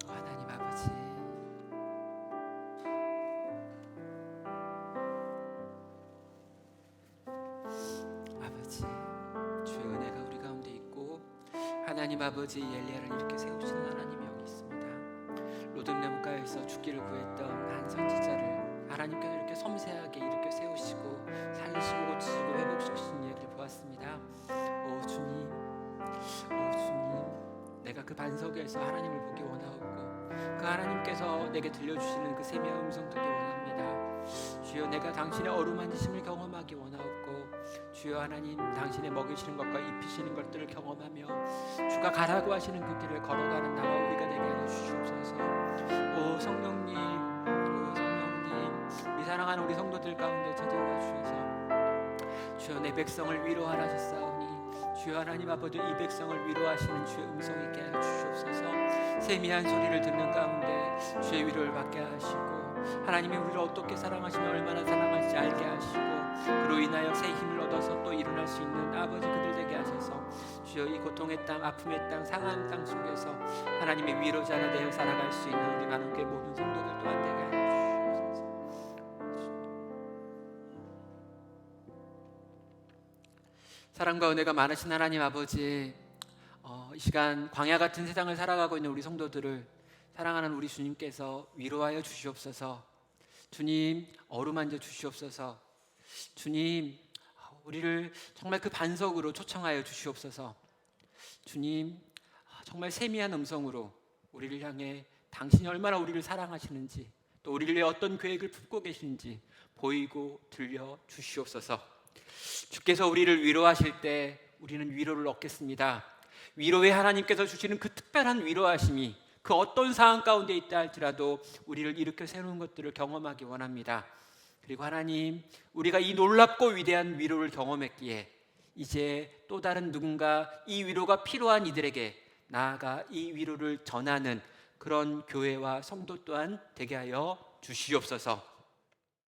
하나님 아버지, 주의 은혜가 우리 가운데 있고 하나님 아버지 엘리야를 이렇게 세우시는 하나님이 여기 있습니다. 로뎀나무가에서 죽기를 구했던 한 선지자를 하나님께서 이렇게 섬세하게 이렇게 세우시고 살리시고 고치시고 회복시키신 이야기를 보았습니다. 오 주님, 내가 그 반석에서 하나님을 보기 원하옵고 그 하나님께서 내게 들려주시는 그 세미한 음성 듣기 원합니다. 주여, 내가 당신의 어루만지심을 경험하기 원하옵고 주여 하나님, 당신의 먹이시는 것과 입히시는 것들을 경험하며 주가 가라고 하시는 그 길을 걸어가는 나와 우리가 되게 하여 주시옵소서. 오 성령님, 우리 사랑하는 우리 성도들 가운데 찾아와 주셔서 주여 내 백성을 위로하라 하셨사오니 주여 하나님 아버지, 이 백성을 위로하시는 주의 음성 있게 하여 주시옵소서. 세미한 소리를 듣는 가운데 주의 위로를 받게 하시고 하나님이 우리를 어떻게 사랑하시며 얼마나 사랑하시지 알게 하시고 그로 인하여 새 힘을 얻어서 또 일어날 수 있는 아버지 그들 되게 하셔서 주여 이 고통의 땅, 아픔의 땅, 상한 땅 속에서 하나님의 위로자가 되어 살아갈 수 있는 우리 많은 교회 모든 성도들 또한 되게 하여 주시옵소서. 사랑과 은혜가 많으신 하나님 아버지, 이 시간 광야 같은 세상을 살아가고 있는 우리 성도들을 사랑하는 우리 주님께서 위로하여 주시옵소서. 주님, 어루만져 주시옵소서. 주님, 우리를 정말 그 반석으로 초청하여 주시옵소서. 주님, 정말 세미한 음성으로 우리를 향해 당신이 얼마나 우리를 사랑하시는지, 또 우리를 위해 어떤 계획을 품고 계시는지 보이고 들려 주시옵소서. 주께서 우리를 위로하실 때 우리는 위로를 얻겠습니다. 위로의 하나님께서 주시는 그 특별한 위로하심이 그 어떤 상황 가운데 있다 할지라도 우리를 일으켜 세우는 것들을 경험하기 원합니다. 그리고 하나님, 우리가 이 놀랍고 위대한 위로를 경험했기에 이제 또 다른 누군가 이 위로가 필요한 이들에게 나아가 이 위로를 전하는 그런 교회와 성도 또한 되게 하여 주시옵소서.